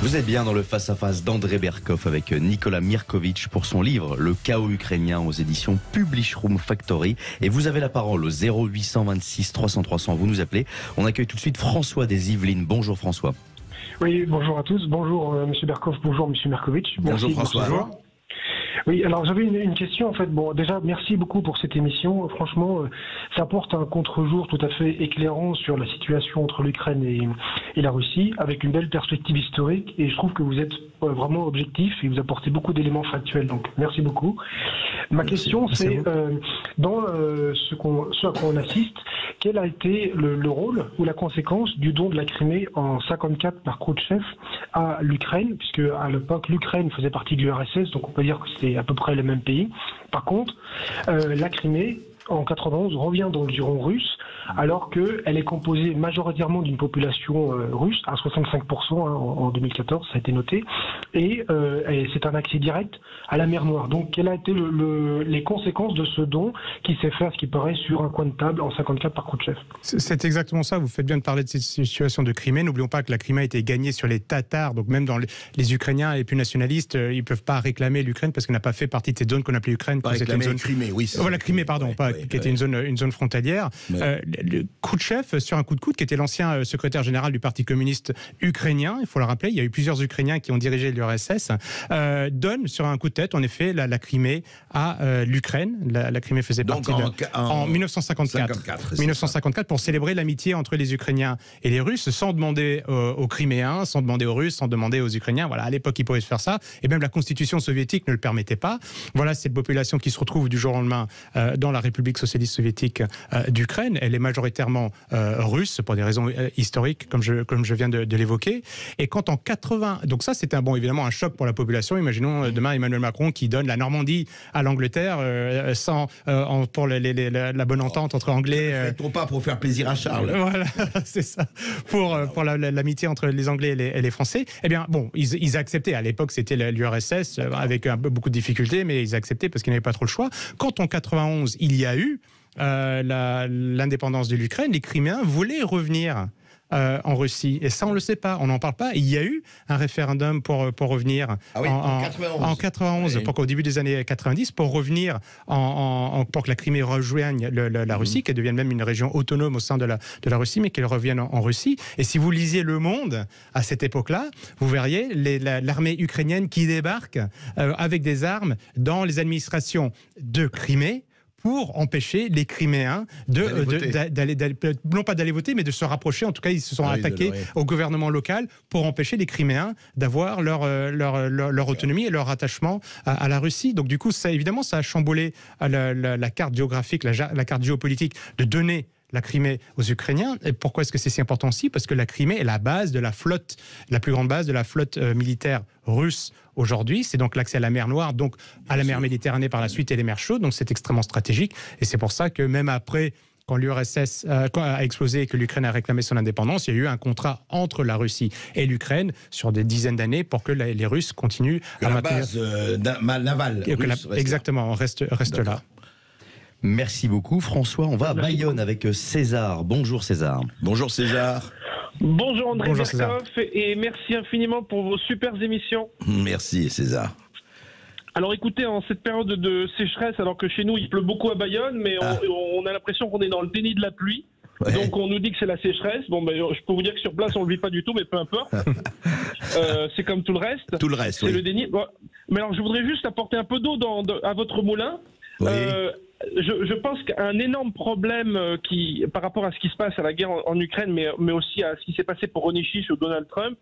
Vous êtes bien dans le face-à-face d'André Berkov avec Nicolas Mirkovic pour son livre Le chaos ukrainien aux éditions Publish Room Factory. Et vous avez la parole au 0826 300 300. Vous nous appelez. On accueille tout de suite François des Yvelines. Bonjour François. Oui, bonjour à tous. Bonjour Monsieur Berkov, bonjour Monsieur Mirkovic. Bonjour François. Bonjour. Oui, alors j'avais une question en fait. Bon, déjà merci beaucoup pour cette émission. Franchement, ça apporte un contre-jour tout à fait éclairant sur la situation entre l'Ukraine et la Russie, avec une belle perspective historique. Et je trouve que vous êtes vraiment objectif et vous apportez beaucoup d'éléments factuels. Donc merci beaucoup. Ma question, c'est dans ce à quoi on assiste, quel a été le rôle ou la conséquence du don de la Crimée en 54 par Khrouchtchev à l'Ukraine, puisque à l'époque l'Ukraine faisait partie de l'URSS, donc on peut dire que c'est à peu près le même pays. Par contre, la Crimée, en 91, revient dans le giron russe, alors qu'elle est composée majoritairement d'une population russe, à 65% en 2014, ça a été noté, et c'est un accès direct à la mer Noire. Donc, quelles ont été les conséquences de ce don qui s'est fait, à ce qui paraît, sur un coin de table en 54 par Khrouchtchev? C'est exactement ça, vous faites bien de parler de cette situation de Crimée. N'oublions pas que la Crimée a été gagnée sur les Tatars, donc même dans les Ukrainiens les plus nationalistes, ils ne peuvent pas réclamer l'Ukraine parce qu'elle n'a pas fait partie de cette zone qu'on appelait Ukraine. Pas réclamer une zone... Crimée, oui. Voilà, Crimée, pardon, qui était une zone frontalière. Khrouchtchev, sur un coup de coude, qui était l'ancien secrétaire général du Parti communiste ukrainien, il faut le rappeler, il y a eu plusieurs Ukrainiens qui ont dirigé l'URSS, donne sur un coup de tête, en effet, la Crimée à l'Ukraine. La Crimée faisait partie en 1954 pour célébrer l'amitié entre les Ukrainiens et les Russes, sans demander aux Criméens, sans demander aux Russes, sans demander aux Ukrainiens. Voilà, à l'époque, ils pouvaient se faire ça, et même la constitution soviétique ne le permettait pas. Voilà, cette population qui se retrouve du jour au lendemain dans la République socialiste soviétique d'Ukraine. Elle est majoritairement russe pour des raisons historiques, comme je viens de l'évoquer. Et quand en 80, donc ça c'était évidemment un choc pour la population. Imaginons demain Emmanuel Macron qui donne la Normandie à l'Angleterre pour la bonne entente entre Anglais. Trop pas pour faire plaisir à Charles. Voilà, c'est ça. Pour l'amitié entre les Anglais et les Français. Eh bien, bon, ils acceptaient. À l'époque, c'était l'URSS avec beaucoup de difficultés, mais ils acceptaient parce qu'ils n'avaient pas trop le choix. Quand en 91, il y a eu l'indépendance de l'Ukraine, les Criméens voulaient revenir en Russie. Et ça, on ne le sait pas, on n'en parle pas. Il y a eu un référendum pour revenir en 91, oui. Pour qu'au début des années 90, pour revenir, pour que la Crimée rejoigne la Russie, qu'elle devienne même une région autonome au sein de la Russie, mais qu'elle revienne en Russie. Et si vous lisiez Le Monde, à cette époque-là, vous verriez l'armée ukrainienne qui débarque avec des armes dans les administrations de Crimée, pour empêcher les Criméens d'aller, non pas d'aller voter, mais de se rapprocher. En tout cas, ils se sont attaqués au gouvernement local pour empêcher les Criméens d'avoir leur autonomie et leur attachement à la Russie. Donc du coup, ça, évidemment, ça a chamboulé la carte géographique, la carte géopolitique de donner la Crimée aux Ukrainiens. Et pourquoi est-ce que c'est si important aussi? Parce que la Crimée est la base de la flotte, la plus grande base de la flotte militaire russe aujourd'hui. C'est donc l'accès à la mer Noire, donc à la mer Méditerranée par la suite et les mers chaudes. Donc c'est extrêmement stratégique. Et c'est pour ça que même après, quand l'URSS a explosé et que l'Ukraine a réclamé son indépendance, il y a eu un contrat entre la Russie et l'Ukraine sur des dizaines d'années pour que les Russes continuent à maintenir... la base navale. Exactement, on reste là. Merci beaucoup François. On va à Bayonne avec César. Bonjour César. Bonjour César. Bonjour André Berkoff et merci infiniment pour vos super émissions. Merci César. Alors écoutez, en cette période de sécheresse, alors que chez nous il pleut beaucoup à Bayonne, mais on a l'impression qu'on est dans le déni de la pluie. Ouais. Donc on nous dit que c'est la sécheresse. Bon, ben, je peux vous dire que sur place on le vit pas du tout, mais peu importe. C'est comme tout le reste. Tout le reste, c'est le déni. Bon, mais alors je voudrais juste apporter un peu d'eau à votre moulin. Oui. Je pense qu'un énorme problème par rapport à ce qui se passe à la guerre en Ukraine, mais aussi à ce qui s'est passé pour René Chiche ou Donald Trump,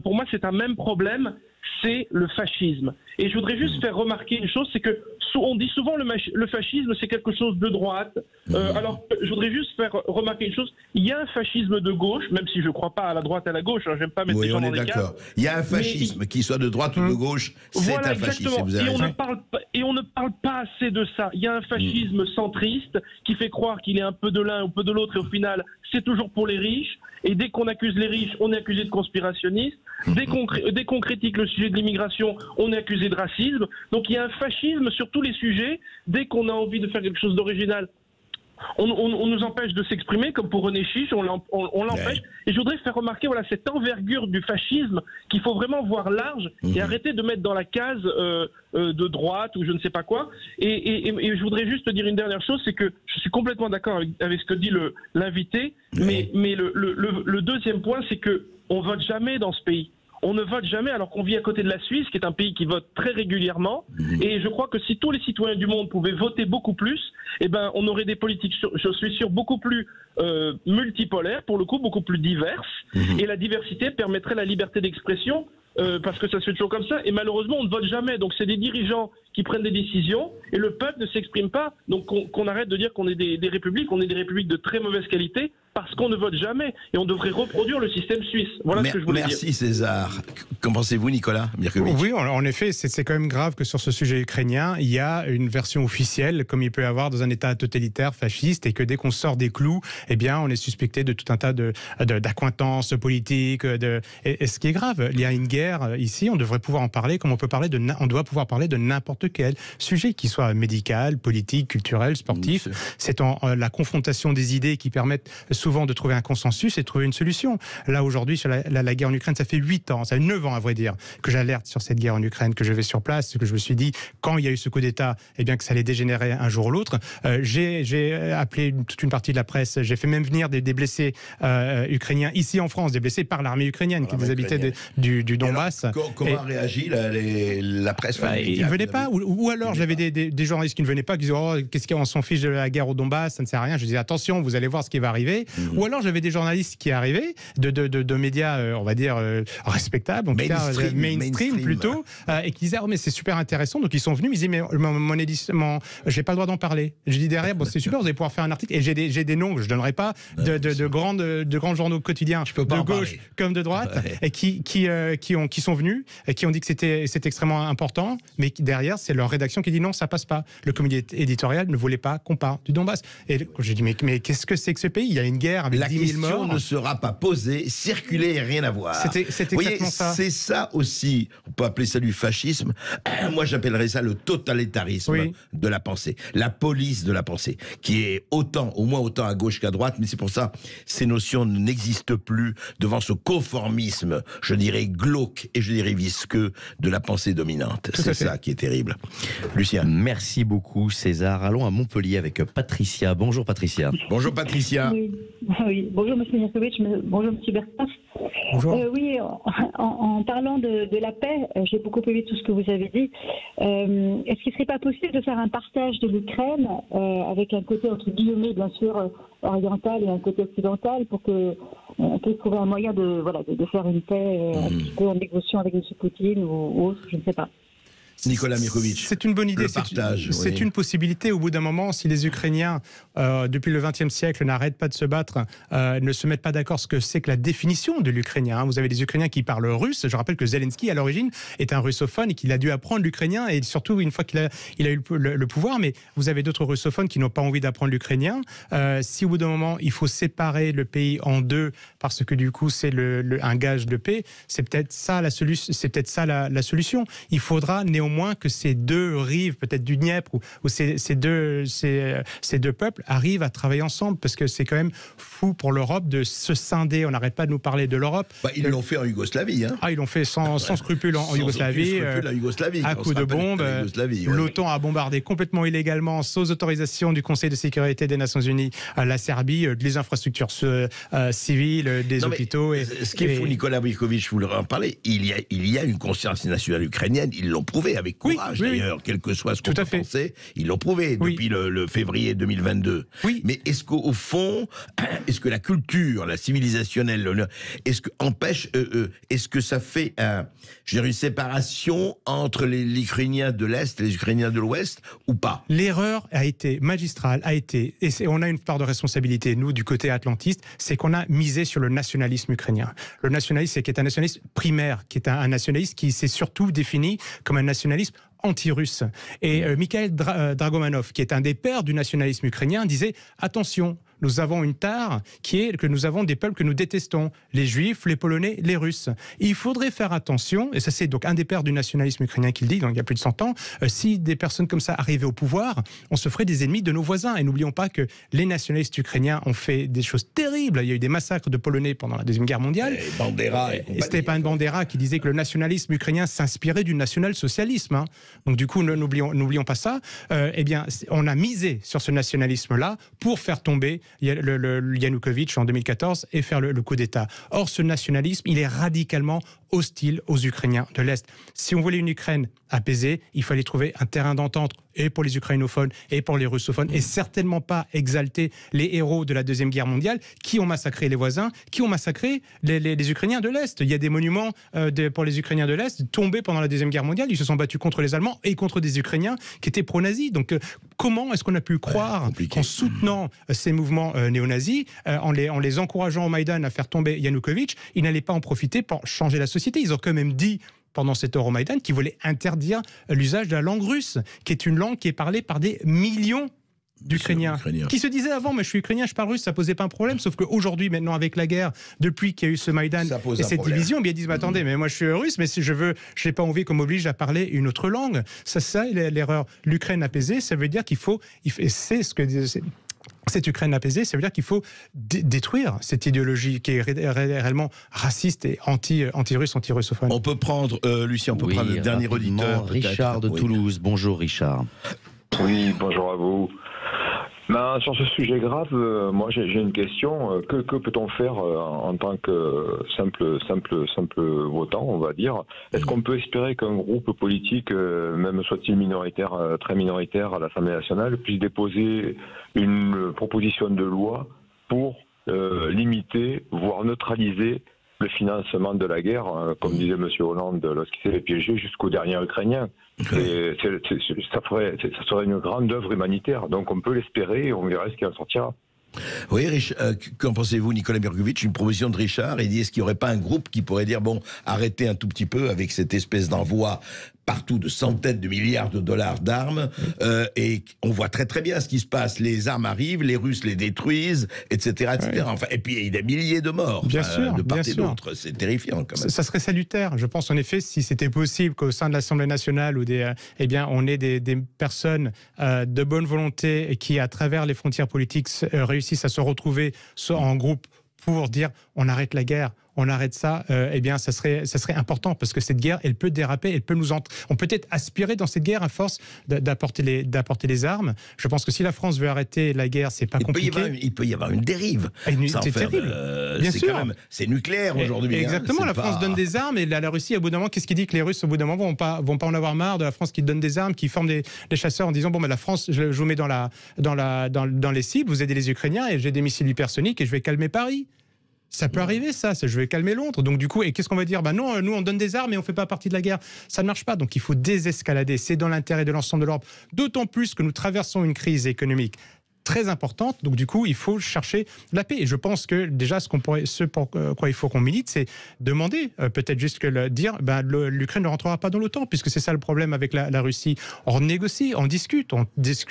pour moi c'est un même problème, c'est le fascisme. Et je voudrais juste faire remarquer une chose, c'est que on dit souvent le fascisme c'est quelque chose de droite. Alors je voudrais juste faire remarquer une chose, il y a un fascisme de gauche, même si je ne crois pas à la droite et à la gauche, hein, j'aime pas mettre les gens dans les cases. Il y a un fascisme, qu'il soit de droite ou de gauche, c'est voilà, un fascisme. Vous avez et on ne parle pas assez de ça. Il y a un fascisme centriste qui fait croire qu'il est un peu de l'un ou un peu de l'autre, et au final c'est toujours pour les riches. Et dès qu'on accuse les riches, on est accusé de conspirationnistes. Dès qu'on critique le sujet de l'immigration, on est accusé de racisme. Donc il y a un fascisme sur tous les sujets. Dès qu'on a envie de faire quelque chose d'original, on nous empêche de s'exprimer, comme pour René Chiche, on l'empêche. Et je voudrais faire remarquer cette envergure du fascisme qu'il faut vraiment voir large et arrêter de mettre dans la case de droite ou je ne sais pas quoi. Et je voudrais juste dire une dernière chose, c'est que je suis complètement d'accord avec ce que dit l'invité, mais le deuxième point, c'est que on vote jamais dans ce pays. on ne vote jamais alors qu'on vit à côté de la Suisse, qui est un pays qui vote très régulièrement. Et je crois que si tous les citoyens du monde pouvaient voter beaucoup plus, eh ben, on aurait des politiques, je suis sûr, beaucoup plus multipolaires, pour le coup, beaucoup plus diverses. Et la diversité permettrait la liberté d'expression. Parce que ça se fait toujours comme ça, et malheureusement on ne vote jamais, donc c'est des dirigeants qui prennent des décisions, et le peuple ne s'exprime pas, donc qu'on arrête de dire qu'on est des républiques, on est des républiques de très mauvaise qualité, parce qu'on ne vote jamais, et on devrait reproduire le système suisse. Voilà ce que je voulais dire. Merci César. Qu'en pensez-vous, Nicolas Mirkovic? Oui, en effet, c'est quand même grave que sur ce sujet ukrainien, il y a une version officielle, comme il peut y avoir dans un État totalitaire, fasciste, et que dès qu'on sort des clous, eh bien, on est suspecté de tout un tas d'accointances politiques. Et ce qui est grave, il y a une guerre ici, on devrait pouvoir en parler, comme on doit pouvoir parler de n'importe quel sujet, qu'il soit médical, politique, culturel, sportif. C'est la confrontation des idées qui permettent souvent de trouver un consensus et de trouver une solution. Là, aujourd'hui, sur la guerre en Ukraine, ça fait 8 ans, ça fait 9 ans, à vrai dire, que j'alerte sur cette guerre en Ukraine, que je vais sur place, que je me suis dit, quand il y a eu ce coup d'État, eh bien, que ça allait dégénérer un jour ou l'autre. J'ai appelé toute une partie de la presse, j'ai fait même venir des blessés ukrainiens ici en France, des blessés par l'armée ukrainienne, qui habitaient du Donbass. Comment a réagi la presse? Ils ne venaient pas, ou alors j'avais des journalistes qui ne venaient pas, qui disaient, oh, qu'est-ce qu'on s'en fiche de la guerre au Donbass, ça ne sert à rien. Je disais, attention, vous allez voir ce qui va arriver. Ou alors j'avais des journalistes qui arrivaient, de médias, on va dire, respectables, en tout cas mainstream plutôt, et qui disaient, oh, mais c'est super intéressant. Donc ils sont venus, ils disaient, mais mon édition, j'ai pas le droit d'en parler. Je dis derrière, bon, c'est super, vous allez pouvoir faire un article. Et j'ai des noms que je donnerai pas, de grands journaux quotidiens, de gauche comme de droite, et qui sont venus, et qui ont dit que c'était extrêmement important, mais derrière, c'est leur rédaction qui dit non, ça passe pas. Le comité éditorial ne voulait pas qu'on parle du Donbass. Et j'ai dit, mais qu'est-ce que c'est que ce pays? Il y a une guerre avec 10 000 morts. La question ne sera pas posée, circuler et rien à voir. C'est exactement ça. C'est ça aussi, on peut appeler ça du fascisme. Moi, j'appellerais ça le totalitarisme de la pensée, la police de la pensée, qui est au moins autant à gauche qu'à droite, mais c'est pour ça ces notions n'existent plus devant ce conformisme, je dirais glauque et je dirais visqueux de la pensée dominante. C'est ça qui est terrible. Lucien. Merci beaucoup César. Allons à Montpellier avec Patricia. Bonjour Patricia. Bonjour Patricia. Oui. Bonjour Monsieur Mirkovic, bonjour Monsieur Bertrand. Bonjour. Oui, en parlant de la paix, j'ai beaucoup aimé tout ce que vous avez dit. Est-ce qu'il ne serait pas possible de faire un partage de l'Ukraine avec un côté entre guillemets bien sûr oriental et un côté occidental pour que on puisse trouver un moyen de faire une paix un petit peu en négociation avec M. Poutine ou autre, je ne sais pas. Nicolas Mirkovic. C'est une bonne idée. C'est une possibilité. Au bout d'un moment, si les Ukrainiens, depuis le XXe siècle, n'arrêtent pas de se battre, ne se mettent pas d'accord ce que c'est que la définition de l'ukrainien. Vous avez des Ukrainiens qui parlent russe. Je rappelle que Zelensky, à l'origine, est un russophone et qu'il a dû apprendre l'ukrainien, et surtout une fois qu'il a eu le pouvoir. Mais vous avez d'autres russophones qui n'ont pas envie d'apprendre l'ukrainien. Si au bout d'un moment, il faut séparer le pays en deux, parce que du coup, c'est un gage de paix, c'est peut-être ça la solution. Il faudra néanmoins que ces deux rives, peut-être du Dniepr, ou ces deux peuples arrivent à travailler ensemble, parce que c'est quand même fou pour l'Europe de se scinder. On n'arrête pas de nous parler de l'Europe. Ils l'ont fait en Yougoslavie. Hein. Ils l'ont fait sans scrupule en Yougoslavie. À coups de bombe. L'OTAN a bombardé complètement illégalement, sans autorisation du Conseil de sécurité des Nations Unies, la Serbie, les infrastructures civiles, des hôpitaux. Ce qui est fou, Nicolas Mirkovic, vous leur en parlez, il y a une conscience nationale ukrainienne, ils l'ont prouvé avec courage d'ailleurs, quel que soit ce qu'on peut penser, ils l'ont prouvé depuis le février 2022. Mais est-ce qu'au fond, est-ce que la culture, la civilisationnelle, est-ce que ça fait une séparation entre les Ukrainiens de l'Est et les Ukrainiens de l'Ouest ou pas? L'erreur a été magistrale, et on a une part de responsabilité, nous, du côté atlantiste, c'est qu'on a misé sur le nationalisme ukrainien. Le nationalisme, qui est un nationalisme primaire, qui est un nationalisme qui s'est surtout défini comme un nationalisme anti-russe. Et Mikhail Dragomanov, qui est un des pères du nationalisme ukrainien, disait « Attention, nous avons une tare qui est que nous avons des peuples que nous détestons, les Juifs, les Polonais, les Russes. Et il faudrait faire attention, et ça c'est donc un des pères du nationalisme ukrainien qui le dit, donc il y a plus de 100 ans, si des personnes comme ça arrivaient au pouvoir, on se ferait des ennemis de nos voisins. Et n'oublions pas que les nationalistes ukrainiens ont fait des choses terribles. Il y a eu des massacres de Polonais pendant la Deuxième Guerre mondiale. Et Stepan Bandera qui disait que le nationalisme ukrainien s'inspirait du national-socialisme. Hein. Donc du coup, n'oublions pas ça. Eh bien, on a misé sur ce nationalisme-là pour faire tomber Yanukovych en 2014 et faire le coup d'État. Or, ce nationalisme, il est radicalement hostile aux Ukrainiens de l'Est. Si on voulait une Ukraine apaisée, il fallait trouver un terrain d'entente et pour les ukrainophones et pour les russophones, et certainement pas exalter les héros de la Deuxième Guerre mondiale qui ont massacré les voisins, qui ont massacré les Ukrainiens de l'Est. Il y a des monuments pour les Ukrainiens de l'Est tombés pendant la Deuxième Guerre mondiale. Ils se sont battus contre les Allemands et contre des Ukrainiens qui étaient pro-nazis. Donc comment est-ce qu'on a pu croire qu'en soutenant ces mouvements néo-nazis, en les encourageant au Maïdan à faire tomber Yanukovych, ils n'allaient pas en profiter pour changer la société? Ils ont quand même dit pendant cet Euromaïdan qui voulait interdire l'usage de la langue russe, qui est une langue qui est parlée par des millions d'Ukrainiens, qui se disaient avant, mais je suis ukrainien, je parle russe, ça posait pas un problème, sauf qu'aujourd'hui, maintenant, avec la guerre, depuis qu'il y a eu ce Maïdan et cette division, bien ils disent, attendez, mais moi je suis russe, mais si je n'ai pas envie qu'on m'oblige à parler une autre langue. Ça, l'erreur. L'Ukraine apaisée, ça veut dire qu'il faut, c'est ce que disait cette Ukraine apaisée, ça veut dire qu'il faut détruire cette idéologie qui est réellement raciste et anti-russe, anti-russophone. On peut prendre, Lucien, on peut prendre le dernier auditeur. Richard de Toulouse. Bonjour Richard. Oui, bonjour à vous. Ben, sur ce sujet grave, moi j'ai une question. Que peut-on faire en tant que simple votant, on va dire? Est-ce qu'on peut espérer qu'un groupe politique, même soit-il minoritaire, très minoritaire à l'Assemblée nationale, puisse déposer une proposition de loi pour limiter, voire neutraliser le financement de la guerre, comme disait M. Hollande lorsqu'il s'est piégé, jusqu'au dernier Ukrainien? Ça serait une grande œuvre humanitaire, donc on peut l'espérer et on verra ce qui en sortira. Oui, qu'en pensez-vous, Nicolas Mirkovic? Une proposition de Richard, il dit, est-ce qu'il n'y aurait pas un groupe qui pourrait dire, bon, arrêtez un tout petit peu avec cette espèce d'envoi partout de centaines de milliards de dollars d'armes, et on voit très très bien ce qui se passe, les armes arrivent, les Russes les détruisent, etc. etc. Oui. Enfin, et puis il y a des milliers de morts bien sûr, de part bien et d'autre, c'est terrifiant quand même. Ça serait salutaire, je pense en effet, si c'était possible qu'au sein de l'Assemblée nationale, on ait des personnes de bonne volonté qui, à travers les frontières politiques, réussissent à se retrouver en groupe pour dire on arrête la guerre, on arrête ça, ça serait important parce que cette guerre, elle peut déraper, elle peut on peut être aspiré dans cette guerre à force d'apporter les armes. Je pense que si la France veut arrêter la guerre, c'est pas compliqué. Il peut y avoir une dérive. C'est terrible. Bien sûr. C'est nucléaire aujourd'hui. Exactement. La France donne des armes et la Russie, au bout d'un moment, qu'est-ce qu'il dit que les Russes, au bout d'un moment, vont pas en avoir marre de la France qui donne des armes, qui forme des chasseurs en disant bon, la France, je vous mets dans les cibles, vous aidez les Ukrainiens et j'ai des missiles hypersoniques et je vais calmer Paris. Ça peut arriver, ça. Je vais calmer Londres. Donc, du coup, et qu'est-ce qu'on va dire? Non, nous, on donne des armes et on ne fait pas partie de la guerre. Ça ne marche pas. Donc, il faut désescalader. C'est dans l'intérêt de l'ensemble de l'Europe. D'autant plus que nous traversons une crise économique très importante. Donc, du coup, il faut chercher la paix. Et je pense que déjà, ce pour quoi il faut qu'on milite, c'est demander, peut-être juste que dire, l'Ukraine ne rentrera pas dans l'OTAN, puisque c'est ça le problème avec la Russie. On négocie, on discute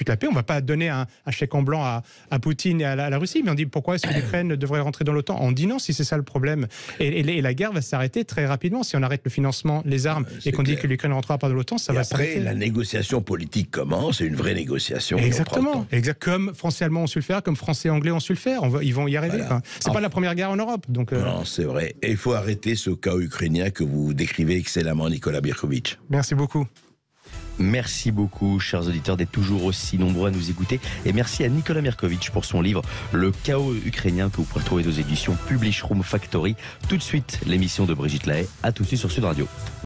la paix. On ne va pas donner un chèque en blanc à Poutine et à la Russie, mais on dit pourquoi est-ce que l'Ukraine devrait rentrer dans l'OTAN? On dit non, si c'est ça le problème. Et la guerre va s'arrêter très rapidement. Si on arrête le financement, les armes, et qu'on dit que l'Ukraine ne rentrera pas dans l'OTAN, ça va s'arrêter. Après, la négociation politique commence, c'est une vraie négociation. Exactement. Comme Français et Allemands ont su le faire, comme Français et Anglais ont su le faire. Ils vont y arriver. Voilà. C'est pas la première guerre en Europe. Donc, non, c'est vrai. Et il faut arrêter ce chaos ukrainien que vous décrivez excellemment, Nicolas Mirkovic. Merci beaucoup. Merci beaucoup, chers auditeurs, d'être toujours aussi nombreux à nous écouter. Et merci à Nicolas Mirkovic pour son livre Le chaos ukrainien que vous pourrez trouver aux éditions Publish Room Factory. Tout de suite, l'émission de Brigitte Lahaye. À tout de suite sur Sud Radio.